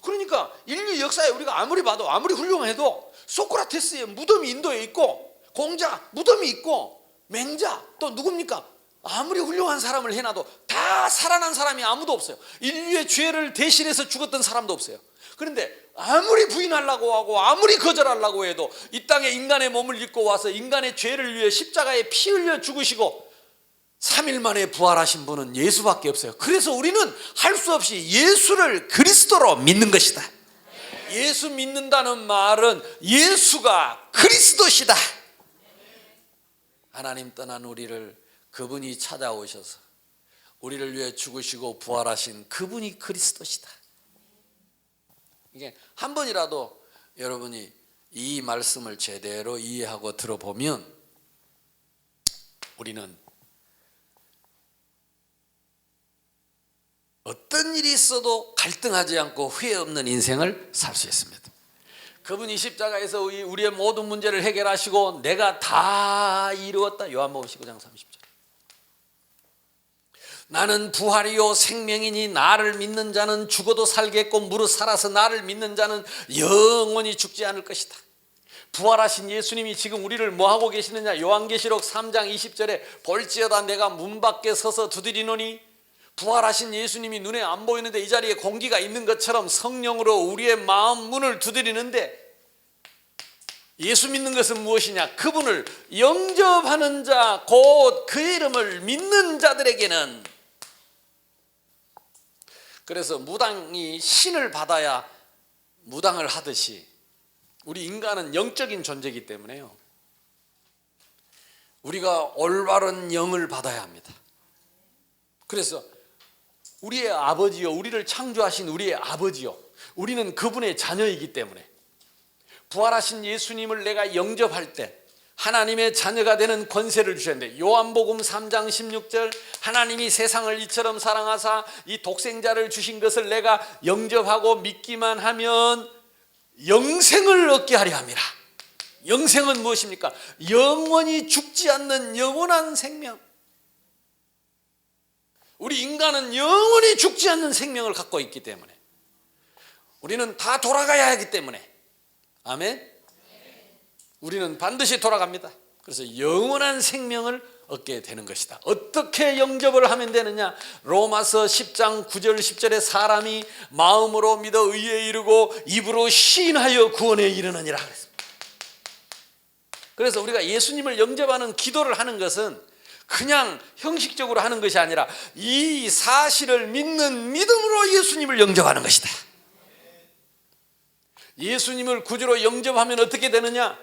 그러니까 인류 역사에 우리가 아무리 봐도, 아무리 훌륭해도 소크라테스의 무덤이 인도에 있고, 공자 무덤이 있고, 맹자 또 누굽니까? 아무리 훌륭한 사람을 해놔도 다 살아난 사람이 아무도 없어요. 인류의 죄를 대신해서 죽었던 사람도 없어요. 그런데 아무리 부인하려고 하고 아무리 거절하려고 해도 이 땅에 인간의 몸을 입고 와서 인간의 죄를 위해 십자가에 피 흘려 죽으시고 3일 만에 부활하신 분은 예수밖에 없어요. 그래서 우리는 할 수 없이 예수를 그리스도로 믿는 것이다. 예수 믿는다는 말은 예수가 그리스도시다. 하나님 떠난 우리를 그분이 찾아오셔서 우리를 위해 죽으시고 부활하신 그분이 그리스도시다. 이게 한 번이라도 여러분이 이 말씀을 제대로 이해하고 들어보면 우리는 어떤 일이 있어도 갈등하지 않고 후회 없는 인생을 살 수 있습니다. 그분이 십자가에서 우리의 모든 문제를 해결하시고 내가 다 이루었다. 요한복음 19장 30절. 나는 부활이요 생명이니 나를 믿는 자는 죽어도 살겠고 무릇 살아서 나를 믿는 자는 영원히 죽지 않을 것이다. 부활하신 예수님이 지금 우리를 뭐하고 계시느냐? 요한계시록 3장 20절에 볼지어다 내가 문 밖에 서서 두드리노니, 부활하신 예수님이 눈에 안 보이는데 이 자리에 공기가 있는 것처럼 성령으로 우리의 마음 문을 두드리는데, 예수 믿는 것은 무엇이냐? 그분을 영접하는 자, 곧 그 이름을 믿는 자들에게는, 그래서 무당이 신을 받아야 무당을 하듯이 우리 인간은 영적인 존재이기 때문에요. 우리가 올바른 영을 받아야 합니다. 그래서 우리의 아버지요, 우리를 창조하신 우리의 아버지요, 우리는 그분의 자녀이기 때문에 부활하신 예수님을 내가 영접할 때 하나님의 자녀가 되는 권세를 주셨는데, 요한복음 3장 16절, 하나님이 세상을 이처럼 사랑하사 이 독생자를 주신 것을 내가 영접하고 믿기만 하면 영생을 얻게 하려 함이라. 영생은 무엇입니까? 영원히 죽지 않는 영원한 생명. 우리 인간은 영원히 죽지 않는 생명을 갖고 있기 때문에, 우리는 다 돌아가야 하기 때문에, 아멘. 우리는 반드시 돌아갑니다. 그래서 영원한 생명을 얻게 되는 것이다. 어떻게 영접을 하면 되느냐? 로마서 10장 9절 10절에 사람이 마음으로 믿어 의에 이르고 입으로 시인하여 구원에 이르느니라 그랬습니다. 그래서 우리가 예수님을 영접하는 기도를 하는 것은 그냥 형식적으로 하는 것이 아니라 이 사실을 믿는 믿음으로 예수님을 영접하는 것이다. 예수님을 구주로 영접하면 어떻게 되느냐?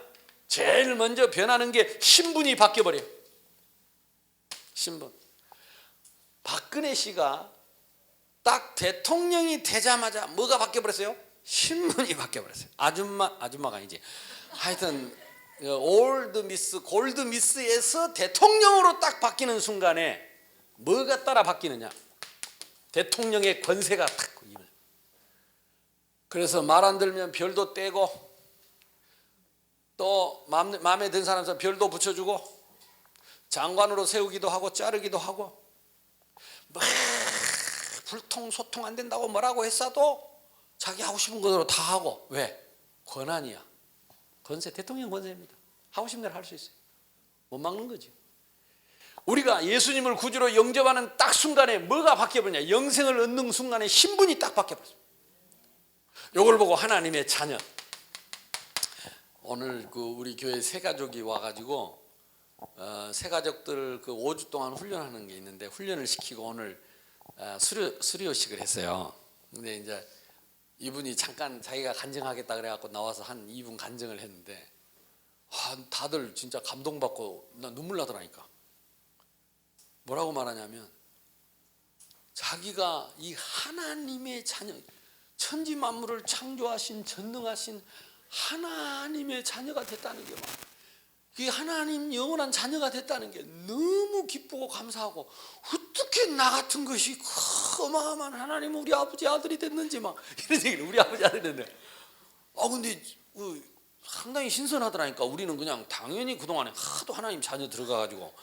제일 먼저 변하는 게 신분이 바뀌어버려요. 신분. 박근혜 씨가 딱 대통령이 되자마자 뭐가 바뀌어버렸어요? 신분이 바뀌어버렸어요. 아줌마가 아니지. 하여튼 골드 미스에서 대통령으로 딱 바뀌는 순간에 뭐가 따라 바뀌느냐? 대통령의 권세가 탁. 그래서 말 안 들면 별도 떼고, 또 마음에 든 사람한테 별도 붙여주고, 장관으로 세우기도 하고 자르기도 하고, 뭐 불통 소통 안 된다고 뭐라고 했어도 자기 하고 싶은 것으로 다 하고. 왜? 권한이야. 권세, 대통령 권세입니다. 하고 싶은 대로 할 수 있어요. 못 막는 거죠. 우리가 예수님을 구주로 영접하는 딱 순간에 뭐가 바뀌어버리냐? 영생을 얻는 순간에 신분이 딱 바뀌어버렸어요. 요걸 보고 하나님의 자녀. 오늘 우리 교회 새 가족이 와가지고 새 가족들 5주 동안 훈련하는 게 있는데, 훈련을 시키고 오늘 수료식을 했어요. 근데 이제 이분이 잠깐 자기가 간증하겠다 그래갖고 나와서 한 2분 간증을 했는데, 다들 진짜 감동받고 나 눈물 나더라니까. 뭐라고 말하냐면, 자기가 이 하나님의 자녀, 천지 만물을 창조하신 전능하신 하나님의 자녀가 됐다는 게, 이 하나님 영원한 자녀가 됐다는 게 너무 기쁘고 감사하고, 어떻게 나 같은 것이 어마어마한 하나님 우리 아버지 아들이 됐는지 막 이런 얘기를, 우리 아버지 아들이 됐는데, 근데 상당히 신선하더라니까. 우리는 그냥 당연히 그동안에 하도 하나님 자녀 들어가가지고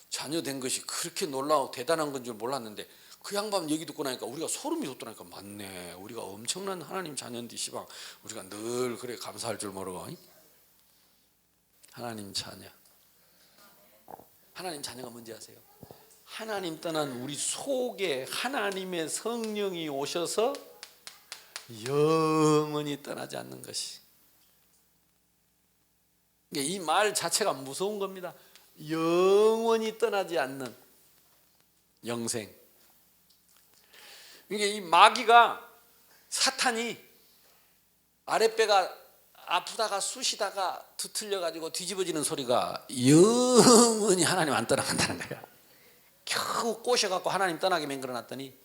자녀 된 것이 그렇게 놀라워 대단한 건 줄 몰랐는데, 그 양반 얘기 듣고 나니까 우리가 소름이 돋더라니까. 맞네, 우리가 엄청난 하나님 자녀인데 시방 우리가 늘 그래 감사할 줄 모르고. 하나님 자녀. 하나님 자녀가 뭔지 아세요? 하나님 떠난 우리 속에 하나님의 성령이 오셔서 영원히 떠나지 않는 것이. 이 말 자체가 무서운 겁니다. 영원히 떠나지 않는 영생. 이게 이 마귀가, 사탄이 아랫배가 아프다가 쑤시다가 뒤틀려 가지고 뒤집어지는 소리가 영원히 하나님 안 떠나간다는 거야. 겨우 꼬셔갖고 하나님 떠나게 만들어놨더니,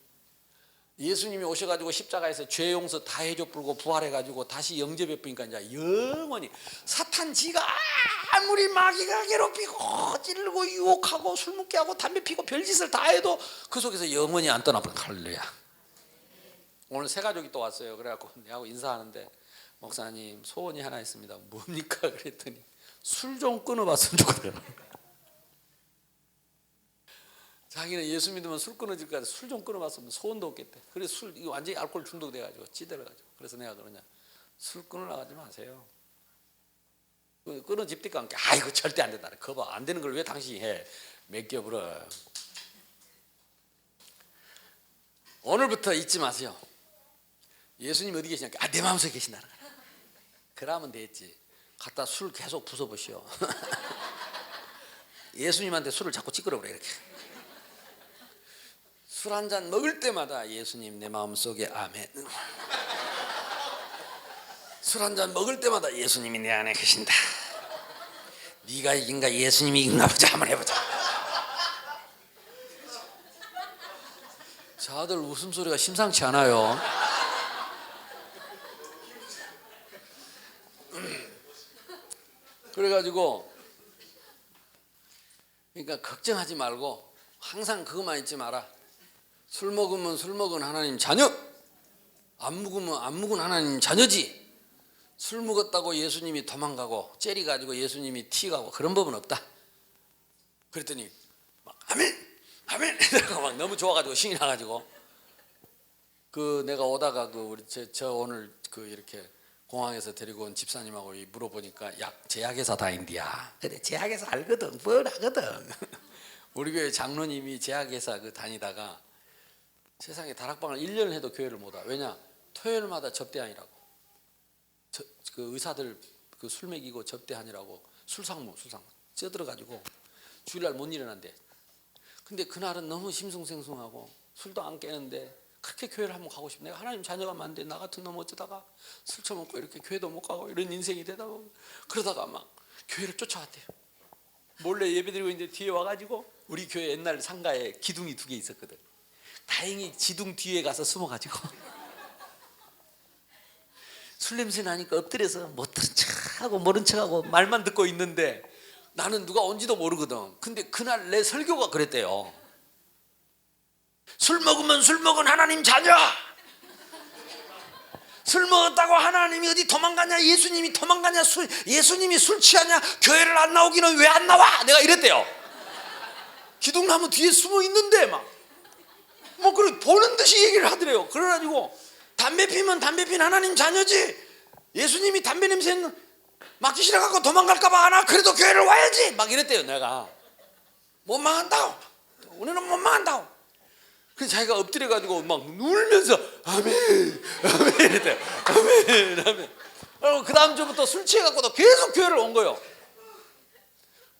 예수님이 오셔가지고 십자가에서 죄 용서 다 해줘 불고 부활해가지고 다시 영접해 보니까 이제 영원히, 사탄 지가 아무리 마귀가 괴롭히고 찌르고 유혹하고 술 먹게 하고 담배 피고 별짓을 다 해도 그 속에서 영원히 안 떠나버려. 할렐루야. 오늘 새 가족이 또 왔어요. 그래갖고 내하고 인사하는데, 목사님 소원이 하나 있습니다. 뭡니까? 그랬더니 술 좀 끊어봤으면 좋겠어요. 자기는 예수 믿으면 술 끊어질 거야. 술 좀 끊어봤으면 소원도 없겠대. 그래서 이거 완전히 알코올 중독돼가지고 찌들어가지고. 그래서 내가 그러냐, 술 끊으려고 하지 마세요. 끊어집니까? 이거 절대 안 된다. 거봐, 안 되는 걸 왜 당신이 해? 맡겨버려. 오늘부터 잊지 마세요. 예수님 어디 계시냐? 내 마음속에 계신다. 그러면 됐지. 갖다 술 계속 부숴보시오. 예수님한테 술을 자꾸 찌끄러버려. 이렇게 술 한 잔 먹을 때마다 예수님 내 마음속에 아멘. 술 한 잔 먹을 때마다 예수님이 내 안에 계신다. 네가 이긴가 예수님이 이긴가 보자. 한번 해보자. 자들 웃음소리가 심상치 않아요. 그래가지고 그러니까 걱정하지 말고 항상 그것만 잊지 마라. 술 먹으면 술 먹은 하나님 자녀, 안 먹으면 안 먹은 하나님 자녀지. 술 먹었다고 예수님이 도망가고 째리 가지고 예수님이 튀가고 그런 법은 없다. 그랬더니 막 아멘 아멘 이러고 막 너무 좋아가지고 신이 나가지고 그 내가 오다가 그 우리 저 오늘 그 이렇게 공항에서 데리고 온 집사님하고 물어보니까 제약회사 다닌디야. 그래 제약회사 알거든, 뻔하거든. 우리 교회 장로님이 제약회사 그 다니다가 세상에 다락방을 1년 해도 교회를 못 와. 왜냐? 토요일마다 접대하니라고. 그 의사들 그 술 먹이고 접대하니라고 술상무 쪄들어가지고 주일날 못 일어난대. 근데 그날은 너무 심승생숭하고 술도 안 깨는데 그렇게 교회를 한번 가고 싶어. 내가 하나님 자녀가 많은데 나 같은 놈 어쩌다가 술 처먹고 이렇게 교회도 못 가고 이런 인생이 되다 보면 그러다가 막 교회를 쫓아왔대요. 몰래 예배드리고 있는데 뒤에 와가지고 우리 교회 옛날 상가에 기둥이 2개 있었거든. 다행히 기둥 뒤에 가서 숨어가지고 술 냄새 나니까 엎드려서 못 들은 척하고 모른 척하고 말만 듣고 있는데 나는 누가 온지도 모르거든. 근데 그날 내 설교가 그랬대요. 술 먹으면 술 먹은 하나님 자녀. 술 먹었다고 하나님이 어디 도망가냐, 예수님이 도망가냐, 예수님이 술 취하냐, 교회를 안 나오기는 왜 안 나와? 내가 이랬대요. 기둥나무 뒤에 숨어 있는데 뭐 그런 보는 듯이 얘기를 하더래요. 그래가지고 담배 피면 담배 핀 하나님 자녀지, 예수님이 담배 냄새 맡기 싫어갖고 도망갈까봐 하나 그래도 교회를 와야지 막 이랬대요. 내가 못 망한다고, 우리는 못 망한다고. 그래서 자기가 엎드려가지고 막 울면서 아멘 아멘 이랬대요. 아멘 아멘. 그리고 그 다음 주부터 술 취해갖고도 계속 교회를 온 거예요.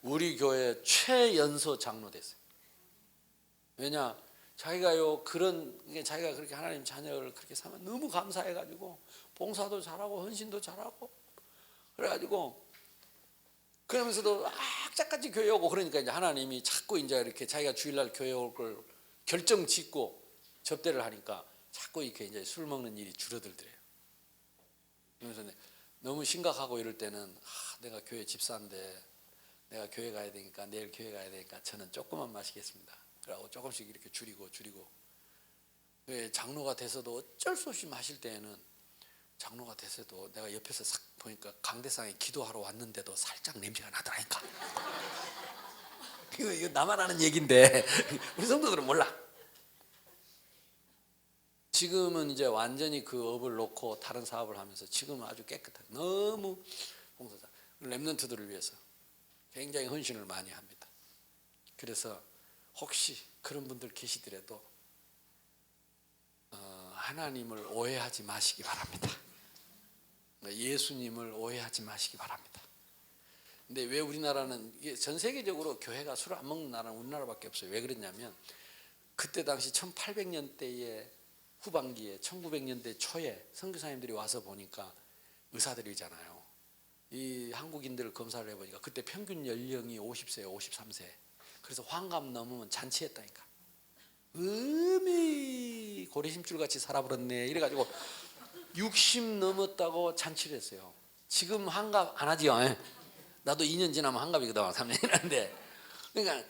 우리 교회 최연소 장로 됐어요. 왜냐? 자기가요 그런 자기가 그렇게 하나님 자녀를 그렇게 삼아 너무 감사해가지고 봉사도 잘하고 헌신도 잘하고 그래가지고 그러면서도 악착같이 교회 오고 그러니까 이제 하나님이 자꾸 이제 이렇게 자기가 주일날 교회 올 걸 결정 짓고 접대를 하니까 자꾸 이렇게 이제 술 먹는 일이 줄어들더래요. 그래서 너무 심각하고 이럴 때는 내가 교회 집사인데 내가 교회 가야 되니까 내일 교회 가야 되니까 저는 조금만 마시겠습니다. 그러고 조금씩 이렇게 줄이고 장로가 돼서도 어쩔 수 없이 마실 때에는 장로가 돼서도 내가 옆에서 싹 보니까 강대상에 기도하러 왔는데도 살짝 냄새가 나더라니까. 이거 나만 아는 얘기인데 우리 성도들은 몰라. 지금은 이제 완전히 그 업을 놓고 다른 사업을 하면서 지금은 아주 깨끗하게 너무 봉사자 렘넌트들을 위해서 굉장히 헌신을 많이 합니다. 그래서 혹시 그런 분들 계시더라도 하나님을 오해하지 마시기 바랍니다. 예수님을 오해하지 마시기 바랍니다. 근데 왜 우리나라는 전 세계적으로 교회가 술을 안 먹는 나라는 우리나라밖에 없어요. 왜 그랬냐면 그때 당시 1800년대의 후반기에 1900년대 초에 선교사님들이 와서 보니까 의사들이잖아요. 이 한국인들을 검사를 해보니까 그때 평균 연령이 50세예요. 53세. 그래서 환갑 넘으면 잔치했다니까. 고래심줄같이 살아버렸네 이래가지고 60 넘었다고 잔치를 했어요. 지금 환갑 안 하지요. 나도 2년 지나면 환갑이거든. 3년이라는데 그러니까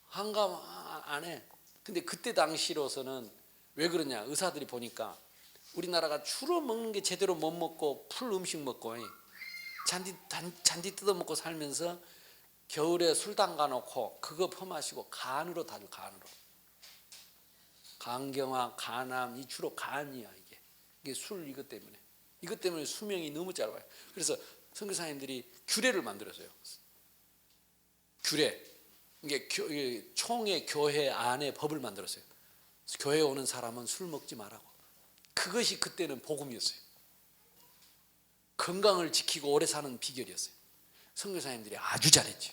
환갑 안 해. 근데 그때 당시로서는 왜 그러냐, 의사들이 보니까 우리나라가 주로 먹는 게 제대로 못 먹고 풀 음식 먹고 잔디 뜯어먹고 살면서 겨울에 술 담가놓고 그거 퍼마시고 간으로 다죠. 간으로. 간경화, 간암, 이 주로 간이야. 이게 술 이것 때문에 수명이 너무 짧아요. 그래서 선교사님들이 규례를 만들었어요. 규례. 이게 총회 교회 안에 법을 만들었어요. 교회에 오는 사람은 술 먹지 말라고. 그것이 그때는 복음이었어요. 건강을 지키고 오래 사는 비결이었어요. 선교사님들이 아주 잘했죠.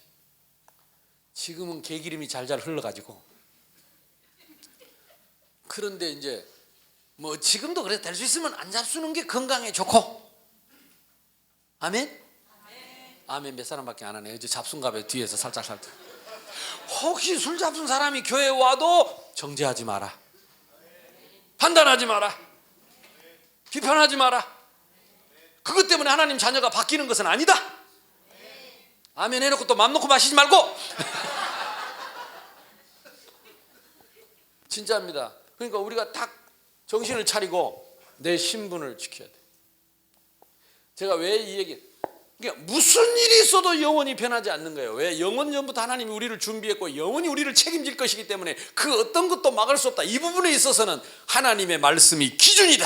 지금은 개기름이 잘잘 흘러가지고. 그런데 이제 뭐 지금도 그래 될 수 있으면 안 잡수는 게 건강에 좋고 아멘? 아멘 몇 사람밖에 안 하네. 이제 잡순가배 뒤에서 살짝. 혹시 술 잡순 사람이 교회에 와도 정죄하지 마라. 판단하지 마라. 비판하지 마라. 그것 때문에 하나님 자녀가 바뀌는 것은 아니다. 아멘 해놓고 또 맘 놓고 마시지 말고. 진짜입니다. 그러니까 우리가 딱 정신을 차리고 내 신분을 지켜야 돼. 제가 왜 이 얘기, 그러니까 무슨 일이 있어도 영원히 변하지 않는 거예요. 왜? 영원 전부터 하나님이 우리를 준비했고 영원히 우리를 책임질 것이기 때문에 그 어떤 것도 막을 수 없다. 이 부분에 있어서는 하나님의 말씀이 기준이다.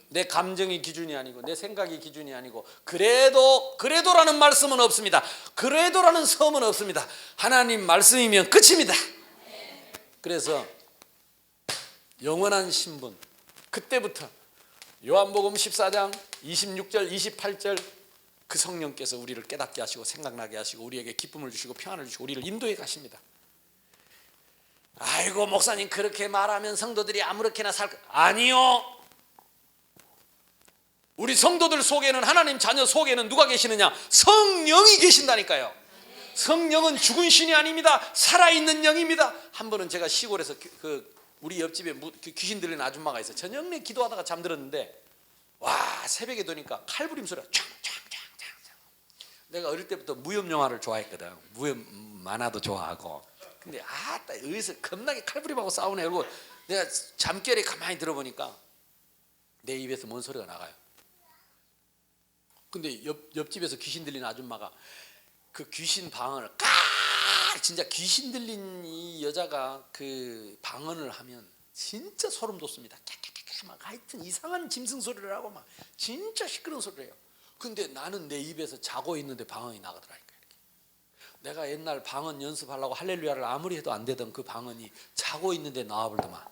내 감정이 기준이 아니고 내 생각이 기준이 아니고 그래도라는 말씀은 없습니다. 그래도라는 섬은 없습니다. 하나님 말씀이면 끝입니다. 그래서 영원한 신분, 그때부터 요한복음 14장 26절 28절 그 성령께서 우리를 깨닫게 하시고 생각나게 하시고 우리에게 기쁨을 주시고 평안을 주시고 우리를 인도해 가십니다. 아이고 목사님 그렇게 말하면 성도들이 아무렇게나 아니요. 우리 성도들 속에는, 하나님 자녀 속에는 누가 계시느냐? 성령이 계신다니까요. 성령은 죽은 신이 아닙니다. 살아있는 영입니다. 한 번은 제가 시골에서 우리 옆집에 귀신 들린 아줌마가 있어요. 저녁에 기도하다가 잠들었는데 와 새벽에 되니까 칼부림 소리가 촥촥촥촥. 내가 어릴 때부터 무협 영화를 좋아했거든. 무협 만화도 좋아하고. 근데 여기서 겁나게 칼부림하고 싸우네. 그리고 내가 잠결에 가만히 들어보니까 내 입에서 뭔 소리가 나가요. 근데 옆집에서 귀신 들린 아줌마가 그 귀신 방언을 진짜 귀신 들린 이 여자가 그 방언을 하면 진짜 소름 돋습니다. 막 하여튼 이상한 짐승 소리를 하고 막 진짜 시끄러운 소리를 해요. 근데 나는 내 입에서 자고 있는데 방언이 나가더라니까. 이렇게. 내가 옛날 방언 연습하려고 할렐루야를 아무리 해도 안 되던 그 방언이 자고 있는데 나와버리더만.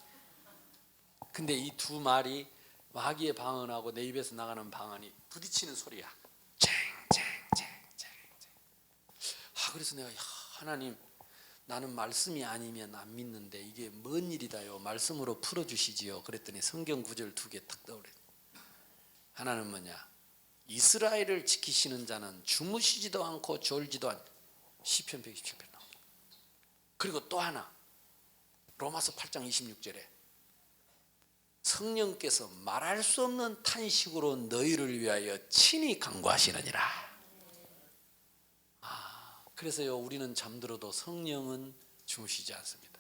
근데 이 두 말이 마귀의 방언하고 내 입에서 나가는 방언이 부딪히는 소리야. 그래서 내가 하나님 나는 말씀이 아니면 안 믿는데 이게 뭔 일이다요. 말씀으로 풀어주시지요. 그랬더니 성경 구절 2개 딱 떠오르네. 하나는 뭐냐? 이스라엘을 지키시는 자는 주무시지도 않고 졸지도 않고 시편 127편 나옵니다. 그리고 또 하나 로마서 8장 26절에 성령께서 말할 수 없는 탄식으로 너희를 위하여 친히 간구하시느니라. 그래서요 우리는 잠들어도 성령은 주무시지 않습니다.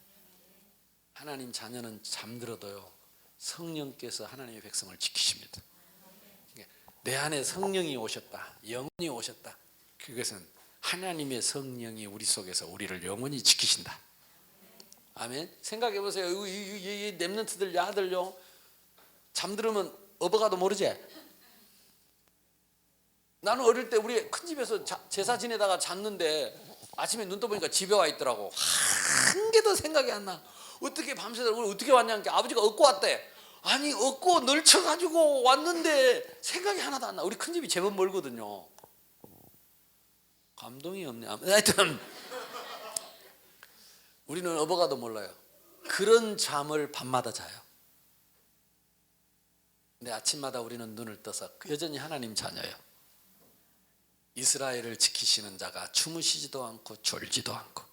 하나님 자녀는 잠들어도요 성령께서 하나님의 백성을 지키십니다. 내 안에 성령이 오셨다, 영원히 오셨다. 그것은 하나님의 성령이 우리 속에서 우리를 영원히 지키신다. 아멘. 생각해 보세요. 이 렘넌트들 야들요 잠들으면 어버가도 모르지. 나는 어릴 때 우리 큰 집에서 제사 지내다가 잤는데 아침에 눈 떠보니까 집에 와 있더라고. 한 개도 생각이 안 나. 어떻게 밤새도록 어떻게 왔냐니까 아버지가 얻고 왔대. 아니 얻고 널쳐가지고 왔는데 생각이 하나도 안 나. 우리 큰 집이 제법 멀거든요. 감동이 없네. 하여튼 우리는 어버가도 몰라요. 그런 잠을 밤마다 자요. 근데 아침마다 우리는 눈을 떠서 여전히 하나님 자녀예요. 이스라엘을 지키시는 자가 주무시지도 않고 졸지도 않고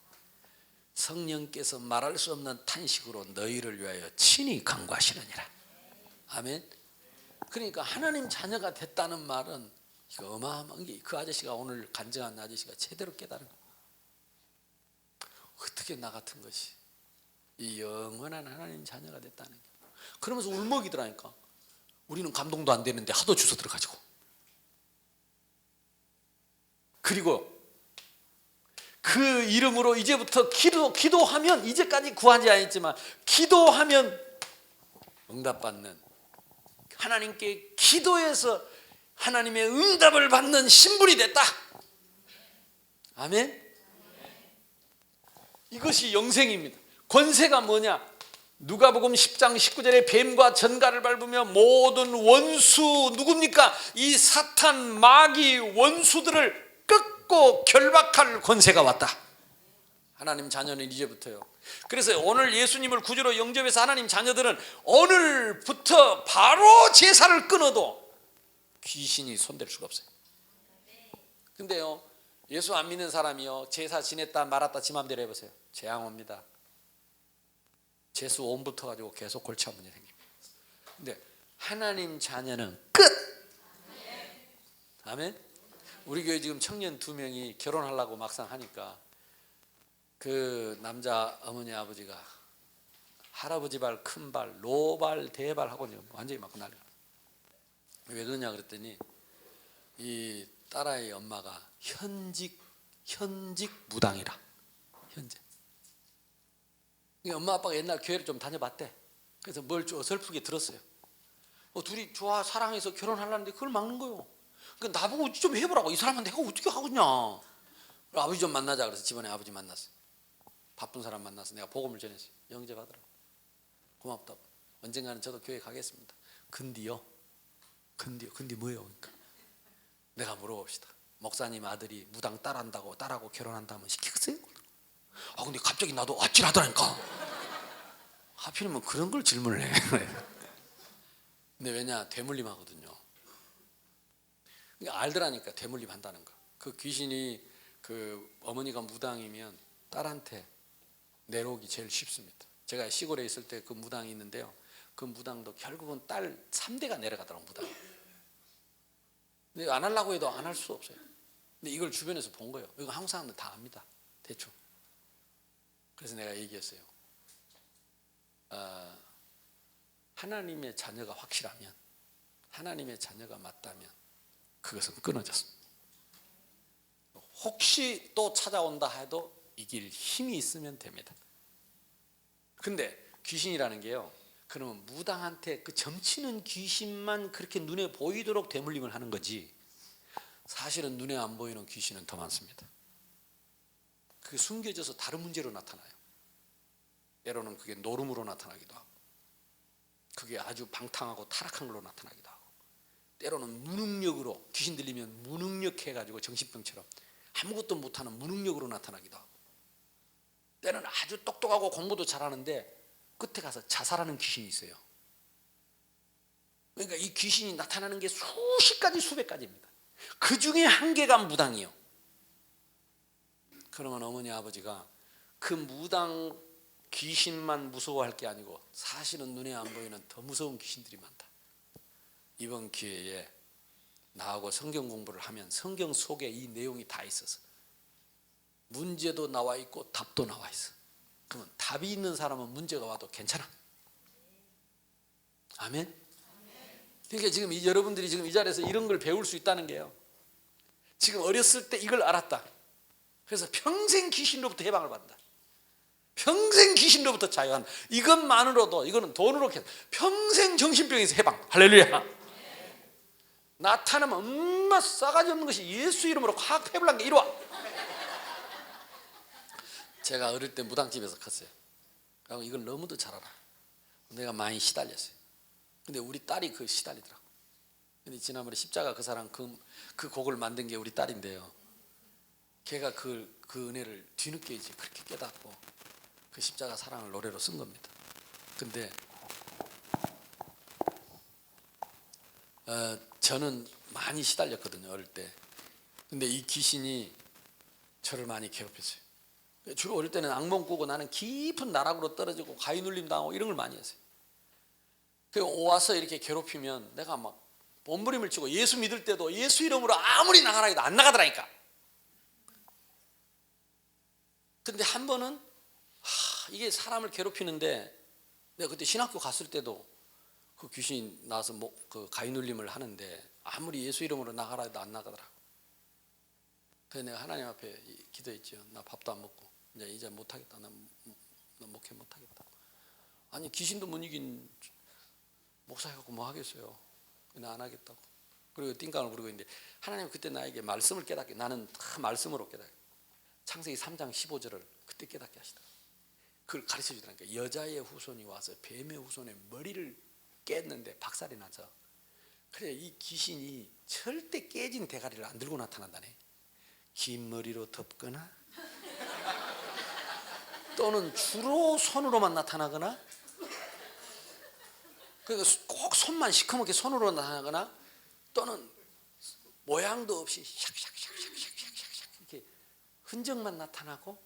성령께서 말할 수 없는 탄식으로 너희를 위하여 친히 간구하시느니라. 아멘. 그러니까 하나님 자녀가 됐다는 말은 이거 어마어마한 게, 그 아저씨가 오늘 간증한 아저씨가 제대로 깨달은 거예요. 어떻게 나 같은 것이 이 영원한 하나님 자녀가 됐다는 게. 그러면서 울먹이더라니까. 우리는 감동도 안 되는데 하도 주워 들어가지고. 그리고 그 이름으로 이제부터 기도하면, 이제까지 구하지 않았지만 기도하면 응답받는, 하나님께 기도해서 하나님의 응답을 받는 신분이 됐다. 아멘. 이것이 영생입니다. 권세가 뭐냐? 누가복음 10장 19절에 뱀과 전갈을 밟으며 모든 원수, 누굽니까? 이 사탄, 마귀, 원수들을 꺾고 결박할 권세가 왔다. 하나님 자녀는 이제부터요. 그래서 오늘 예수님을 구주로 영접해서 하나님 자녀들은 오늘부터 바로 제사를 끊어도 귀신이 손댈 수가 없어요. 근데요, 예수 안 믿는 사람이요, 제사 지냈다 말았다 지 맘대로 해보세요. 재앙 옵니다. 재수 옴부터 가지고 계속 골치 아픈 일이 생깁니다. 근데 하나님 자녀는 끝. 아멘. 우리 교회 지금 청년 2명이 결혼하려고 막상 하니까 그 남자 어머니 아버지가 할아버지 발, 큰 발, 노발, 대발 하고 완전히 막 난리가. 왜 그러냐 그랬더니 이 딸아이 엄마가 현직 무당이라. 현재 엄마 아빠가 옛날 교회를 좀 다녀봤대. 그래서 뭘 좀 어설프게 들었어요. 둘이 좋아 사랑해서 결혼하려는데 그걸 막는 거예요. 그러니까 나보고 좀 해보라고. 이 사람한테 내가 어떻게 하겠냐. 아버지 좀 만나자 그래서 집안에 아버지 만났어. 바쁜 사람 만나서 내가 복음을 전했어요. 영접하더라고. 고맙다고. 언젠가는 저도 교회 가겠습니다. 근디요 뭐예요? 그러니까 내가 물어봅시다. 목사님 아들이 무당 딸한다고 딸하고 결혼한다면 시키겠어요? 근데 갑자기 나도 아찔하더라니까. 하필이면 그런 걸 질문을 해. 근데 왜냐, 대물림하거든요. 그러니까 알더라니까, 대물림 한다는 거. 그 귀신이 그 어머니가 무당이면 딸한테 내려오기 제일 쉽습니다. 제가 시골에 있을 때 그 무당이 있는데요, 그 무당도 결국은 딸 3대가 내려가더라고, 무당. 근데 안 하려고 해도 안 할 수 없어요. 근데 이걸 주변에서 본 거예요. 이거 한국 사람들 다 압니다, 대충. 그래서 내가 얘기했어요. 하나님의 자녀가 확실하면, 하나님의 자녀가 맞다면 그것은 끊어졌습니다. 혹시 또 찾아온다 해도 이길 힘이 있으면 됩니다. 근데 귀신이라는 게요, 그러면 무당한테 그 점치는 귀신만 그렇게 눈에 보이도록 대물림을 하는 거지, 사실은 눈에 안 보이는 귀신은 더 많습니다. 그게 숨겨져서 다른 문제로 나타나요. 때로는 그게 노름으로 나타나기도 하고, 그게 아주 방탕하고 타락한 걸로 나타나기도 하고, 때로는 무능력으로, 귀신 들리면 무능력해가지고 정신병처럼 아무것도 못하는 무능력으로 나타나기도 하고, 때는 아주 똑똑하고 공부도 잘하는데 끝에 가서 자살하는 귀신이 있어요. 그러니까 이 귀신이 나타나는 게 수십 가지 수백 가지입니다. 그 중에 한 개가 무당이요. 그러면 어머니 아버지가 그 무당 귀신만 무서워할 게 아니고 사실은 눈에 안 보이는 더 무서운 귀신들이 많다. 이번 기회에 나하고 성경 공부를 하면 성경 속에 이 내용이 다 있어서 문제도 나와 있고 답도 나와 있어. 그러면 답이 있는 사람은 문제가 와도 괜찮아. 아멘. 그러니까 지금 여러분들이 지금 이 자리에서 이런 걸 배울 수 있다는 게요, 지금 어렸을 때 이걸 알았다. 그래서 평생 귀신으로부터 해방을 받는다. 평생 귀신으로부터 자유한다. 이것만으로도, 이거는 돈으로 평생 정신병에서 해방. 할렐루야. 나타나면 엄마 싸가지 없는 것이 예수 이름으로 확 패불난 게 이리 와. 제가 어릴 때 무당집에서 컸어요. 그리고 이걸 너무도 잘 알아. 내가 많이 시달렸어요. 근데 우리 딸이 그 시달리더라고. 근데 지난번에 십자가 그 사람 그 곡을 만든 게 우리 딸인데요, 걔가 그 은혜를 뒤늦게 이제 그렇게 깨닫고 그 십자가 사랑을 노래로 쓴 겁니다. 근데 저는 많이 시달렸거든요, 어릴 때. 근데 이 귀신이 저를 많이 괴롭혔어요. 주로 어릴 때는 악몽 꾸고 나는 깊은 나락으로 떨어지고 가위 눌림 당하고 이런 걸 많이 했어요. 그 와서 이렇게 괴롭히면 내가 막 몸부림을 치고, 예수 믿을 때도 예수 이름으로 아무리 나가라 해도 안 나가더라니까. 근데 한 번은 이게 사람을 괴롭히는데, 내가 그때 신학교 갔을 때도 그 귀신이 나와서 그 가위 눌림을 하는데 아무리 예수 이름으로 나가라 해도 안 나가더라고. 그래서 내가 하나님 앞에 기도했죠. 나 밥도 안 먹고 이제 못하겠다. 나 목회 못하겠다. 아니 귀신도 못 이긴 목사해갖고 뭐 하겠어요. 나 안 하겠다고. 그리고 띵깡을 부리고 있는데 하나님 그때 나에게 말씀을 깨닫게, 나는 다 말씀으로 깨닫게, 창세기 3장 15절을 그때 깨닫게 하시더라고요. 그걸 가르쳐 주더라니까. 여자의 후손이 와서 뱀의 후손의 머리를 깼는데 박살이 나서, 그래 이 귀신이 절대 깨진 대가리를 안 들고 나타난다네. 긴 머리로 덮거나 또는 주로 손으로만 나타나거나, 그러니까 꼭 손만 시커멓게 손으로 나타나거나, 또는 모양도 없이 샥샥샥샥샥샥 이렇게 흔적만 나타나고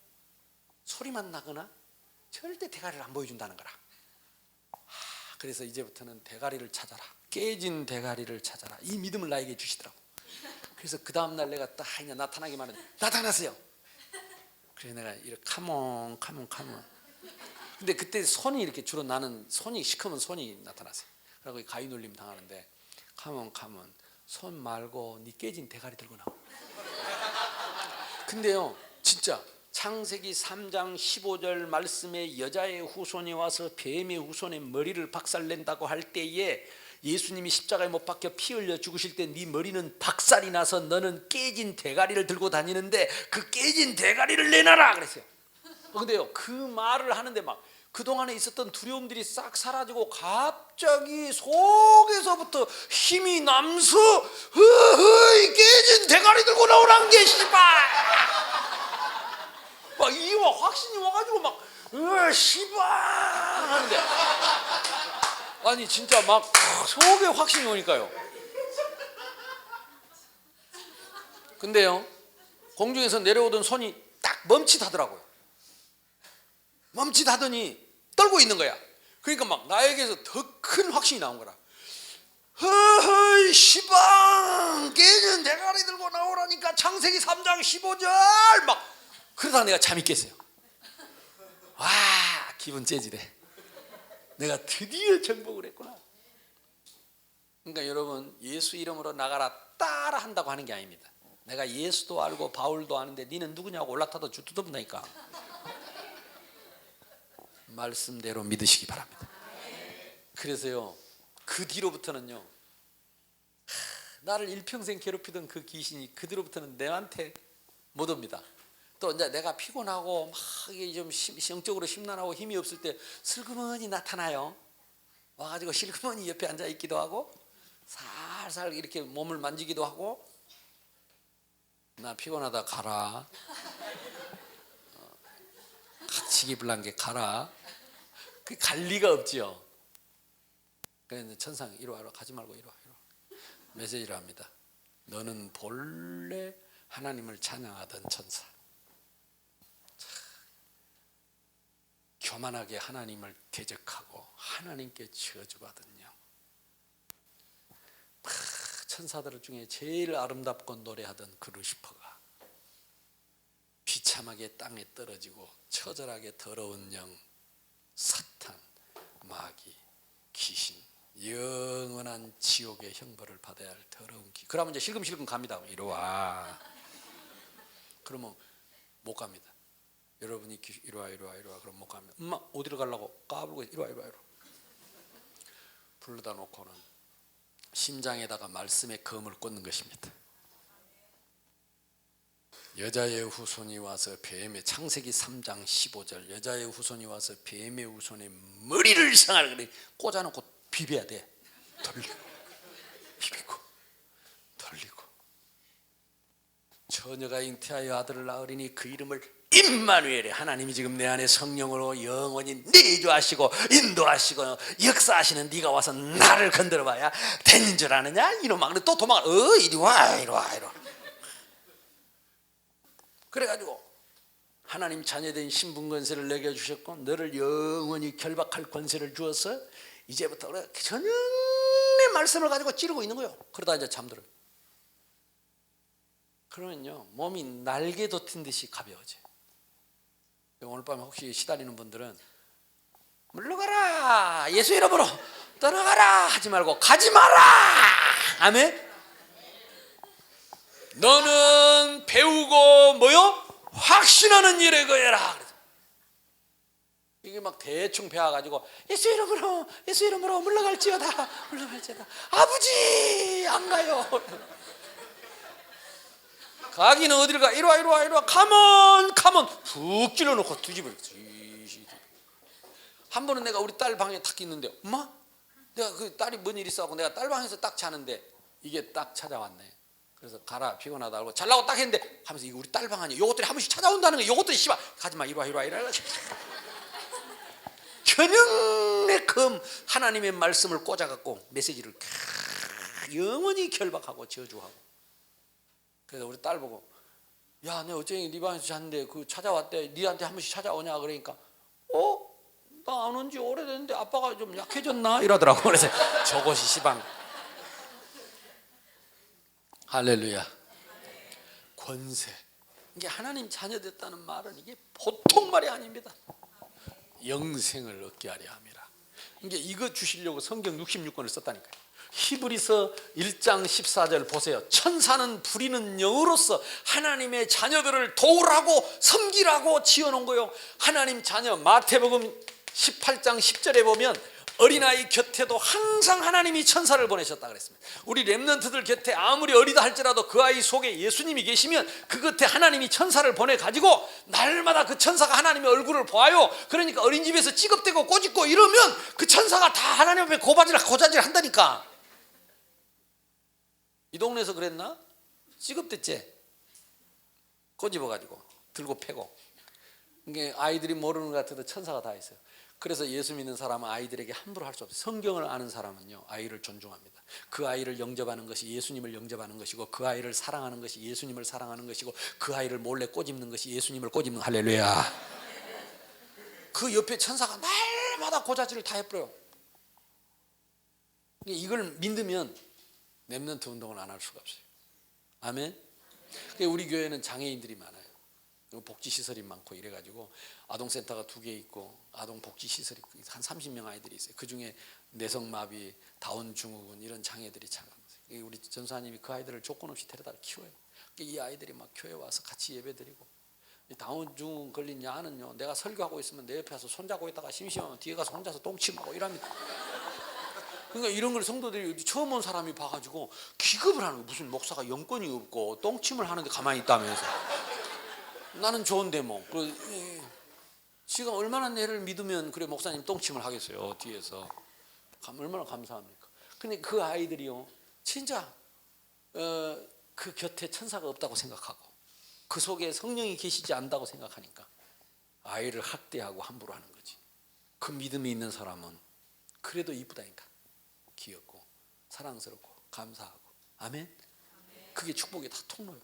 소리만 나거나 절대 대가리를 안 보여준다는 거라. 그래서 이제부터는 대가리를 찾아라. 깨진 대가리를 찾아라. 이 믿음을 나에게 주시더라고. 그래서 그 다음날 내가 딱 그냥 나타나기만 해도 나타났어요. 그래서 내가 이렇게 카몬. 근데 그때 손이 이렇게 주로 나는 손이 시커먼 손이 나타났어요. 그리고 가위 눌림 당하는데 카몬 손 말고 네 깨진 대가리 들고 나와. 근데요 진짜 창세기 3장 15절 말씀에 여자의 후손이 와서 뱀의 후손의 머리를 박살낸다고 할 때에 예수님이 십자가에 못 박혀 피 흘려 죽으실 때 네 머리는 박살이 나서 너는 깨진 대가리를 들고 다니는데 그 깨진 대가리를 내놔라 그랬어요. 근데요 그 말을 하는데 막 그동안에 있었던 두려움들이 싹 사라지고 갑자기 속에서부터 힘이 남서 허허이 깨진 대가리 들고 나오란 게 씨발 막 이와 확신이 와가지고 막 씨발 하는데 아니 진짜 막 속에 확신이 오니까요. 근데요 공중에서 내려오던 손이 딱 멈칫하더라고요. 멈칫하더니 떨고 있는 거야. 그러니까 막 나에게서 더 큰 확신이 나온 거라. 허허이 시방 깨진 대가리 들고 나오라니까 창세기 3장 15절 막 그러다가 내가 잠이 깼어요. 와 기분 째지래. 내가 드디어 정복을 했구나. 그러니까 여러분 예수 이름으로 나가라 따라 한다고 하는 게 아닙니다. 내가 예수도 알고 바울도 아는데 니는 누구냐고 올라타도 주뜯어본다니까. 말씀대로 믿으시기 바랍니다. 그래서요 그 뒤로부터는요 나를 일평생 괴롭히던 그 귀신이 그 뒤로부터는 내한테 못 옵니다. 또 이제 내가 피곤하고 막 이게 좀 영적으로 심란하고 힘이 없을 때 슬그머니 나타나요. 와가지고 슬그머니 옆에 앉아 있기도 하고 살살 이렇게 몸을 만지기도 하고 나 피곤하다 가라. 갇히기 불난 게 가라. 그 갈 리가 없지요. 그래서 천상 이리 와라 가지 말고 이리 와. 메시지를 합니다. 너는 본래 하나님을 찬양하던 천사. 교만하게 하나님을 대적하고 하나님께 저주받은 영. 천사들 중에 제일 아름답고 노래하던 그 루시퍼가 비참하게 땅에 떨어지고 처절하게 더러운 영 사탄, 마귀, 귀신 영원한 지옥의 형벌을 받아야 할 더러운 기. 그러면 이제 실금실금 갑니다. 이리 와. 그러면 못 갑니다. 여러분이 이리 와. 그럼 못 갑니다. 엄마 어디로 가려고 까불고 이리 와. 불러다 놓고는 심장에다가 말씀의 검을 꽂는 것입니다. 여자의 후손이 와서 뱀의 창세기 3장 15절 여자의 후손이 와서 뱀의 후손의 머리를 상하라 그래. 꽂아놓고 비벼야 돼. 돌리고 비비고 돌리고 처녀가 잉태하여 아들을 낳으리니 그 이름을 임마누엘에 하나님이 지금 내 안에 성령으로 영원히 내주하시고 인도하시고 역사하시는 네가 와서 나를 건드려봐야 되는 줄 아느냐 이놈아. 또 도망가. 이리 와. 그래가지고 하나님 자녀된 신분 권세를 내게 주셨고 너를 영원히 결박할 권세를 주어서 이제부터 전능의 말씀을 가지고 찌르고 있는 거예요. 그러다 이제 잠들어요. 그러면요 몸이 날개 돋친 듯이 가벼워져요. 오늘 밤에 혹시 시달리는 분들은 물러가라 예수 이름으로 떠나가라 하지 말고 가지 마라. 아멘. 너는 배우고 확신하는 일에 거해라. 이게 막 대충 배워가지고 예수 이름으로 물러갈지어다. 아버지 안 가요. 가기는 어디를 가? 이리 와. 가면 훅 찔러놓고 뒤집어요. 한 번은 내가 우리 딸 방에 딱 있는데 엄마 내가 그 딸이 뭔 일 있어 하고 내가 딸 방에서 딱 자는데 이게 딱 찾아왔네. 그래서 가라 피곤하다 하고 잘라고 딱 했는데 하면서 이거 우리 딸 방 아니야. 요것들이 한 번씩 찾아온다는 거야. 요것들이 씨발 가지마 이리 와. 전형의 검 하나님의 말씀을 꽂아갖고 메시지를 영원히 결박하고 저주하고 그래서 우리 딸 보고, 야, 내 어째 네 방에서 잤는데 그 찾아왔대. 니한테 한 번씩 찾아오냐? 그러니까, 나 안 온 지 오래됐는데 아빠가 좀 약해졌나? 이러더라고. 그래서 저것이 시방. 할렐루야. 권세. 이게 하나님 자녀 됐다는 말은 이게 보통 말이 아닙니다. 영생을 얻게 하려 함이라. 이게 이거 주시려고 성경 66권을 썼다니까요. 히브리서 1장 14절 보세요. 천사는 부리는 영으로서 하나님의 자녀들을 도우라고 섬기라고 지어놓은 거예요. 하나님 자녀. 마태복음 18장 10절에 보면 어린아이 곁에도 항상 하나님이 천사를 보내셨다 그랬습니다. 우리 렘넌트들 곁에 아무리 어리다 할지라도 그 아이 속에 예수님이 계시면 그 곁에 하나님이 천사를 보내가지고 날마다 그 천사가 하나님의 얼굴을 보아요. 그러니까 어린이집에서 찌급대고 꼬집고 이러면 그 천사가 다 하나님 앞에 고자질 한다니까. 이 동네에서 그랬나? 찌급댔지? 꼬집어가지고 들고 패고. 이게 아이들이 모르는 것 같아도 천사가 다 있어요. 그래서 예수 믿는 사람은 아이들에게 함부로 할 수 없어요. 성경을 아는 사람은요, 아이를 존중합니다. 그 아이를 영접하는 것이 예수님을 영접하는 것이고, 그 아이를 사랑하는 것이 예수님을 사랑하는 것이고, 그 아이를 몰래 꼬집는 것이 예수님을 꼬집는. 할렐루야. 그 옆에 천사가 날마다 고자질을 다 해버려요. 이걸 믿으면 렘넌트 운동을 안 할 수가 없어요. 아멘. 우리 교회는 장애인들이 많아요. 복지시설이 많고 이래가지고 아동센터가 2개 있고 아동복지시설이 한 30명 아이들이 있어요. 그중에 내성마비, 다운증후군 이런 장애들이 참 많아요. 우리 전사님이 그 아이들을 조건 없이 데려다 키워요. 이 아이들이 막 교회 와서 같이 예배드리고, 다운증후군 걸린 야는요, 내가 설교하고 있으면 내 옆에 와서 손잡고 있다가 심심하면 뒤에 가서 혼자서 똥침하고 이랍니다. 그러니까 이런 걸 성도들이 처음 온 사람이 봐가지고 기겁을 하는 거예요. 무슨 목사가 영권이 없고 똥침을 하는데 가만히 있다면서. 나는 좋은데 뭐. 지금 얼마나 내를 믿으면 그래 목사님 똥침을 하겠어요, 뒤에서. 얼마나 감사합니까. 근데 그 아이들이요, 진짜 그 곁에 천사가 없다고 생각하고 그 속에 성령이 계시지 않다고 생각하니까 아이를 학대하고 함부로 하는 거지. 그 믿음이 있는 사람은 그래도 이쁘다니까. 귀엽고 사랑스럽고 감사하고. 아멘. 그게 축복의 다 통로예요.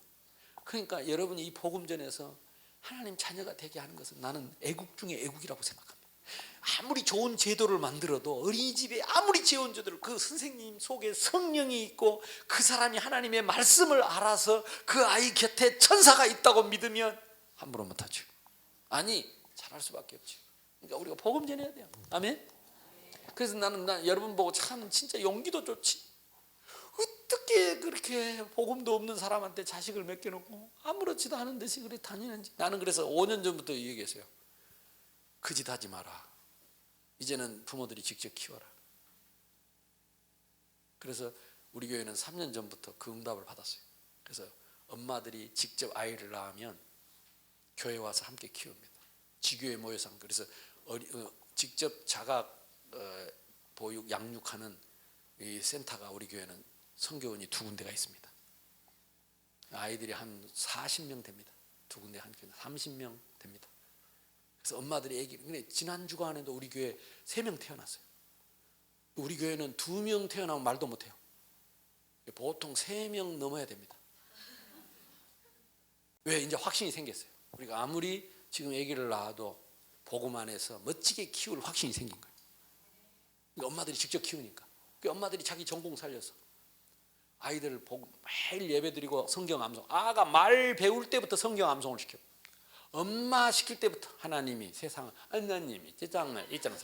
그러니까 여러분이 이 복음전에서 하나님 자녀가 되게 하는 것은 나는 애국 중에 애국이라고 생각합니다. 아무리 좋은 제도를 만들어도 어린이집에 아무리 좋은 제도를, 그 선생님 속에 성령이 있고 그 사람이 하나님의 말씀을 알아서 그 아이 곁에 천사가 있다고 믿으면 함부로 못하죠. 아니, 잘할 수밖에 없죠. 그러니까 우리가 복음 전해야 돼요. 아멘. 그래서 나는 여러분 보고 참 진짜 용기도 좋지. 어떻게 그렇게 복음도 없는 사람한테 자식을 맡겨놓고 아무렇지도 않은 듯이 그래 다니는지. 나는 그래서 5년 전부터 얘기했어요. 그 짓 하지 마라. 이제는 부모들이 직접 키워라. 그래서 우리 교회는 3년 전부터 그 응답을 받았어요. 그래서 엄마들이 직접 아이를 낳으면 교회 와서 함께 키웁니다. 지교에 모여서. 그래서 직접 자가 보육 양육하는 이 센터가 우리 교회는 선교원이 2군데가 있습니다. 아이들이 한 40명 됩니다. 2군데 한 교회 30명 됩니다. 그래서 엄마들이 애기, 근데 지난 주간에도 우리 교회 3명 태어났어요. 우리 교회는 2명 태어나면 말도 못해요. 보통 3명 넘어야 됩니다. 왜? 이제 확신이 생겼어요. 우리가 아무리 지금 아기를 낳아도 복음 안에서 멋지게 키울 확신이 생긴 거예요. 그러니까 엄마들이 직접 키우니까. 엄마들이 자기 전공 살려서 아이들을 보고 매일 예배드리고 성경 암송. 아가 말 배울 때부터 성경 암송을 시켜. 엄마 시킬 때부터 하나님이 세상을, 하나님이 제장을 있잖아요.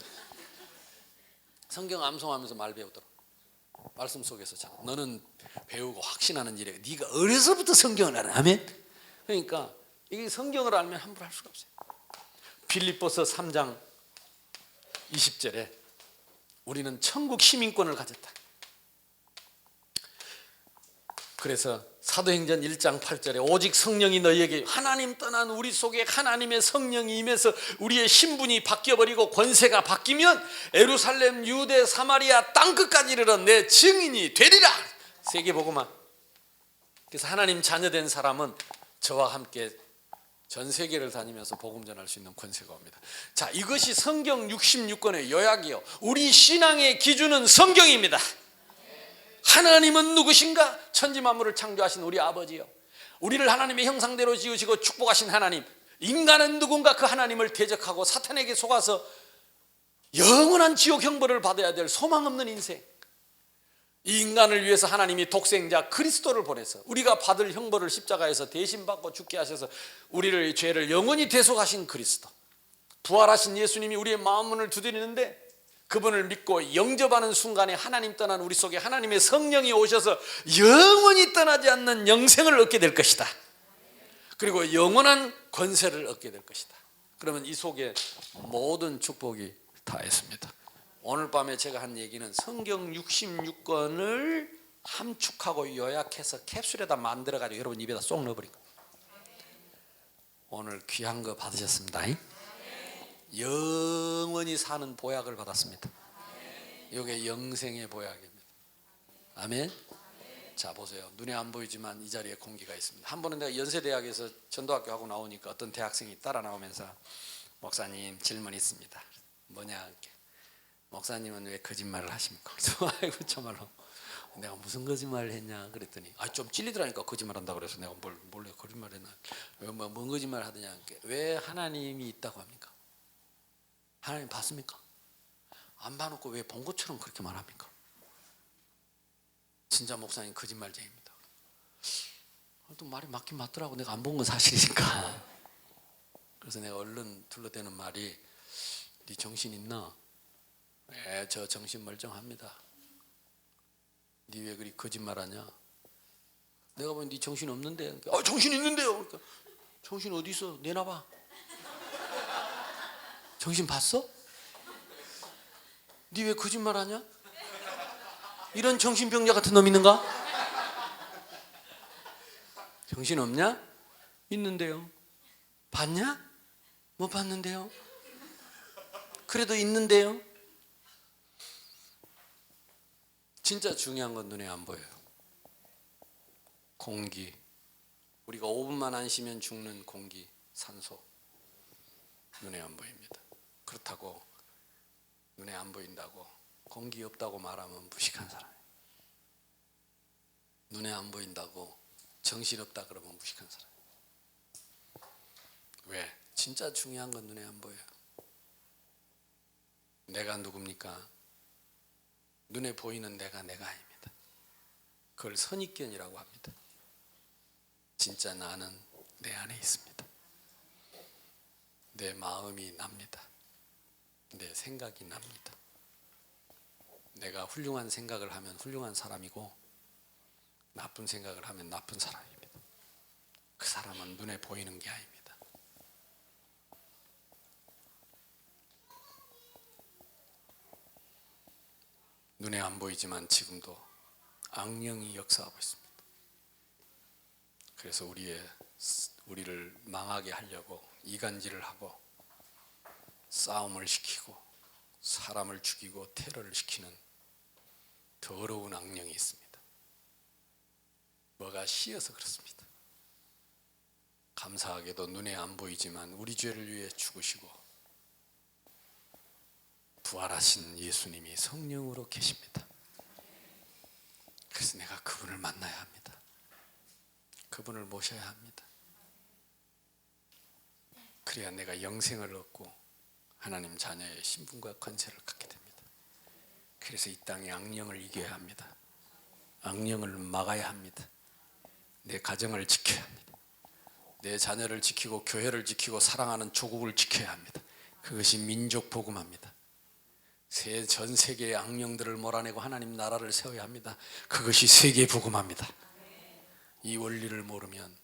성경 암송하면서 말 배우도록. 말씀 속에서 자, 너는 배우고 확신하는 일에 네가 어려서부터 성경을 알아. 아멘. 그러니까 이게 성경을 알면 함부로 할 수가 없어요. 빌립보서 3장 20절에 우리는 천국 시민권을 가졌다. 그래서 사도행전 1장 8절에 오직 성령이 너희에게, 하나님 떠난 우리 속에 하나님의 성령이 임해서 우리의 신분이 바뀌어버리고 권세가 바뀌면 예루살렘, 유대, 사마리아 땅끝까지 이르러 내 증인이 되리라. 세계복음화. 그래서 하나님 자녀된 사람은 저와 함께 전 세계를 다니면서 복음 전할 수 있는 권세가 옵니다. 자, 이것이 성경 66권의 요약이요. 우리 신앙의 기준은 성경입니다. 하나님은 누구신가? 천지 만물을 창조하신 우리 아버지요. 우리를 하나님의 형상대로 지으시고 축복하신 하나님, 인간은 누군가 그 하나님을 대적하고 사탄에게 속아서 영원한 지옥 형벌을 받아야 될 소망 없는 인생. 이 인간을 위해서 하나님이 독생자 그리스도를 보내서 우리가 받을 형벌을 십자가에서 대신 받고 죽게 하셔서 우리의 죄를 영원히 대속하신 그리스도, 부활하신 예수님이 우리의 마음문을 두드리는데, 그분을 믿고 영접하는 순간에 하나님 떠난 우리 속에 하나님의 성령이 오셔서 영원히 떠나지 않는 영생을 얻게 될 것이다. 그리고 영원한 권세를 얻게 될 것이다. 그러면 이 속에 모든 축복이 다 있습니다. 오늘 밤에 제가 한 얘기는 성경 66권을 함축하고 요약해서 캡슐에다 만들어가지고 여러분 입에다 쏙 넣어버린 거예요. 오늘 귀한 거 받으셨습니다. 영원히 사는 보약을 받았습니다. 이게 영생의 보약입니다. 아멘. 자, 보세요. 눈에 안 보이지만 이 자리에 공기가 있습니다. 한 번은 내가 연세대학에서 전도학교 하고 나오니까 어떤 대학생이 따라 나오면서, 목사님 질문 있습니다. 뭐냐? 목사님은 왜 거짓말을 하십니까? 아이고 정말로 내가 무슨 거짓말을 했냐 그랬더니, 좀 찔리더라니까. 거짓말한다 그래서 내가 몰래 거짓말했나? 뭔 거짓말 하더냐? 왜 하나님이 있다고 합니까? 하나님 봤습니까? 안 봐놓고 왜 본 것처럼 그렇게 말합니까? 진짜 목사님 거짓말쟁이입니다. 또 말이 맞긴 맞더라고. 내가 안 본 건 사실이니까. 그래서 내가 얼른 둘러대는 말이, 네 정신 있나? 네, 저 정신 멀쩡합니다. 네 왜 그리 거짓말하냐? 내가 보니 네 정신 없는데. 정신 있는데요. 그러니까, 정신 어디 있어? 내놔봐. 정신 봤어? 네 왜 거짓말하냐? 이런 정신병자 같은 놈 있는가? 정신 없냐? 있는데요. 봤냐? 못 봤는데요. 그래도 있는데요. 진짜 중요한 건 눈에 안 보여요. 공기, 우리가 5분만 안 쉬면 죽는 공기, 산소, 눈에 안 보입니다. 그렇다고 눈에 안 보인다고 공기 없다고 말하면 무식한 사람이에요. 눈에 안 보인다고 정신 없다 그러면 무식한 사람. 왜? 진짜 중요한 건 눈에 안 보여요. 내가 누굽니까? 눈에 보이는 내가 아닙니다. 그걸 선입견이라고 합니다. 진짜 나는 내 안에 있습니다. 내 마음이 납니다. 내 생각이 납니다. 내가 훌륭한 생각을 하면 훌륭한 사람이고, 나쁜 생각을 하면 나쁜 사람입니다. 그 사람은 눈에 보이는 게 아닙니다. 눈에 안 보이지만 지금도 악령이 역사하고 있습니다. 그래서 우리를 망하게 하려고 이간질을 하고 싸움을 시키고 사람을 죽이고 테러를 시키는 더러운 악령이 있습니다. 뭐가 씌어서 그렇습니다. 감사하게도 눈에 안 보이지만 우리 죄를 위해 죽으시고 부활하신 예수님이 성령으로 계십니다. 그래서 내가 그분을 만나야 합니다. 그분을 모셔야 합니다. 그래야 내가 영생을 얻고 하나님 자녀의 신분과 권세를 갖게 됩니다. 그래서 이 땅에 악령을 이겨야 합니다. 악령을 막아야 합니다. 내 가정을 지켜야 합니다. 내 자녀를 지키고 교회를 지키고 사랑하는 조국을 지켜야 합니다. 그것이 민족 복음합니다. 전 세계의 악령들을 몰아내고 하나님 나라를 세워야 합니다. 그것이 세계 복음합니다. 이 원리를 모르면,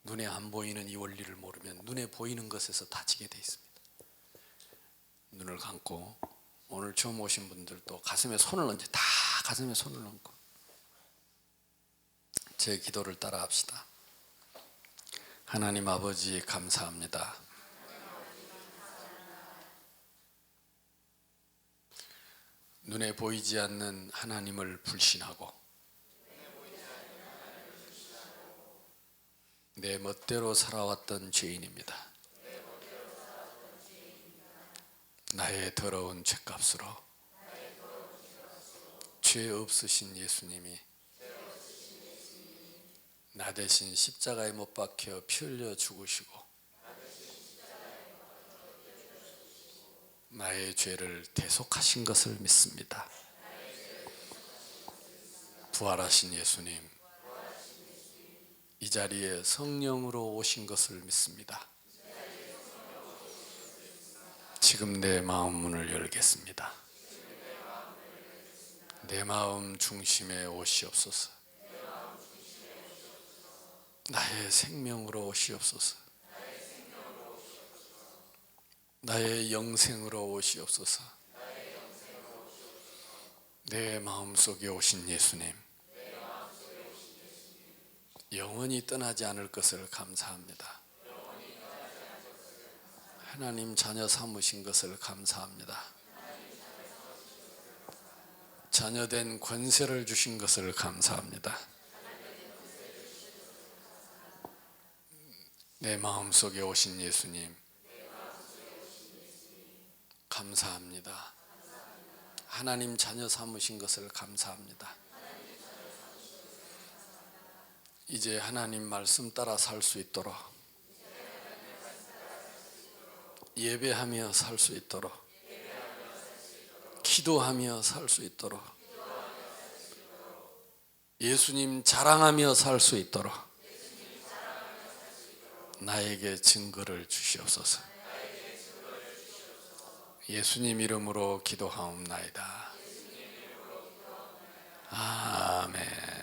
눈에 안 보이는 이 원리를 모르면 눈에 보이는 것에서 다치게 돼 있습니다. 눈을 감고 오늘 처음 오신 분들도 가슴에 손을 얹어, 다 가슴에 손을 얹고 제 기도를 따라 합시다. 하나님 아버지 감사합니다. 눈에 보이지 않는 하나님을 불신하고 내 멋대로 살아왔던 죄인입니다. 나의 더러운 죄값으로 죄 없으신 예수님이 나 대신 십자가에 못 박혀 피 흘려 죽으시고 나의 죄를 대속하신 것을 믿습니다. 부활하신 예수님, 이 자리에 성령으로 오신 것을 믿습니다. 지금 내 마음 문을 열겠습니다. 내 마음 중심에 오시옵소서. 나의 생명으로 오시옵소서. 나의 영생으로 오시옵소서. 내 마음속에 오신 예수님, 영원히 떠나지 않을 것을 감사합니다. 하나님 자녀 삼으신 것을 감사합니다. 자녀된 권세를 주신 것을 감사합니다. 내 마음속에 오신 예수님, 감사합니다. 하나님 자녀 삼으신 것을 감사합니다. 이제 하나님 말씀 따라 살 수 있도록, 예배하며 살 수 있도록, 기도하며 살 수 있도록, 예수님 자랑하며 살 수 있도록 나에게 증거를 주시옵소서. 예수님 이름으로 기도하옵나이다. 아멘.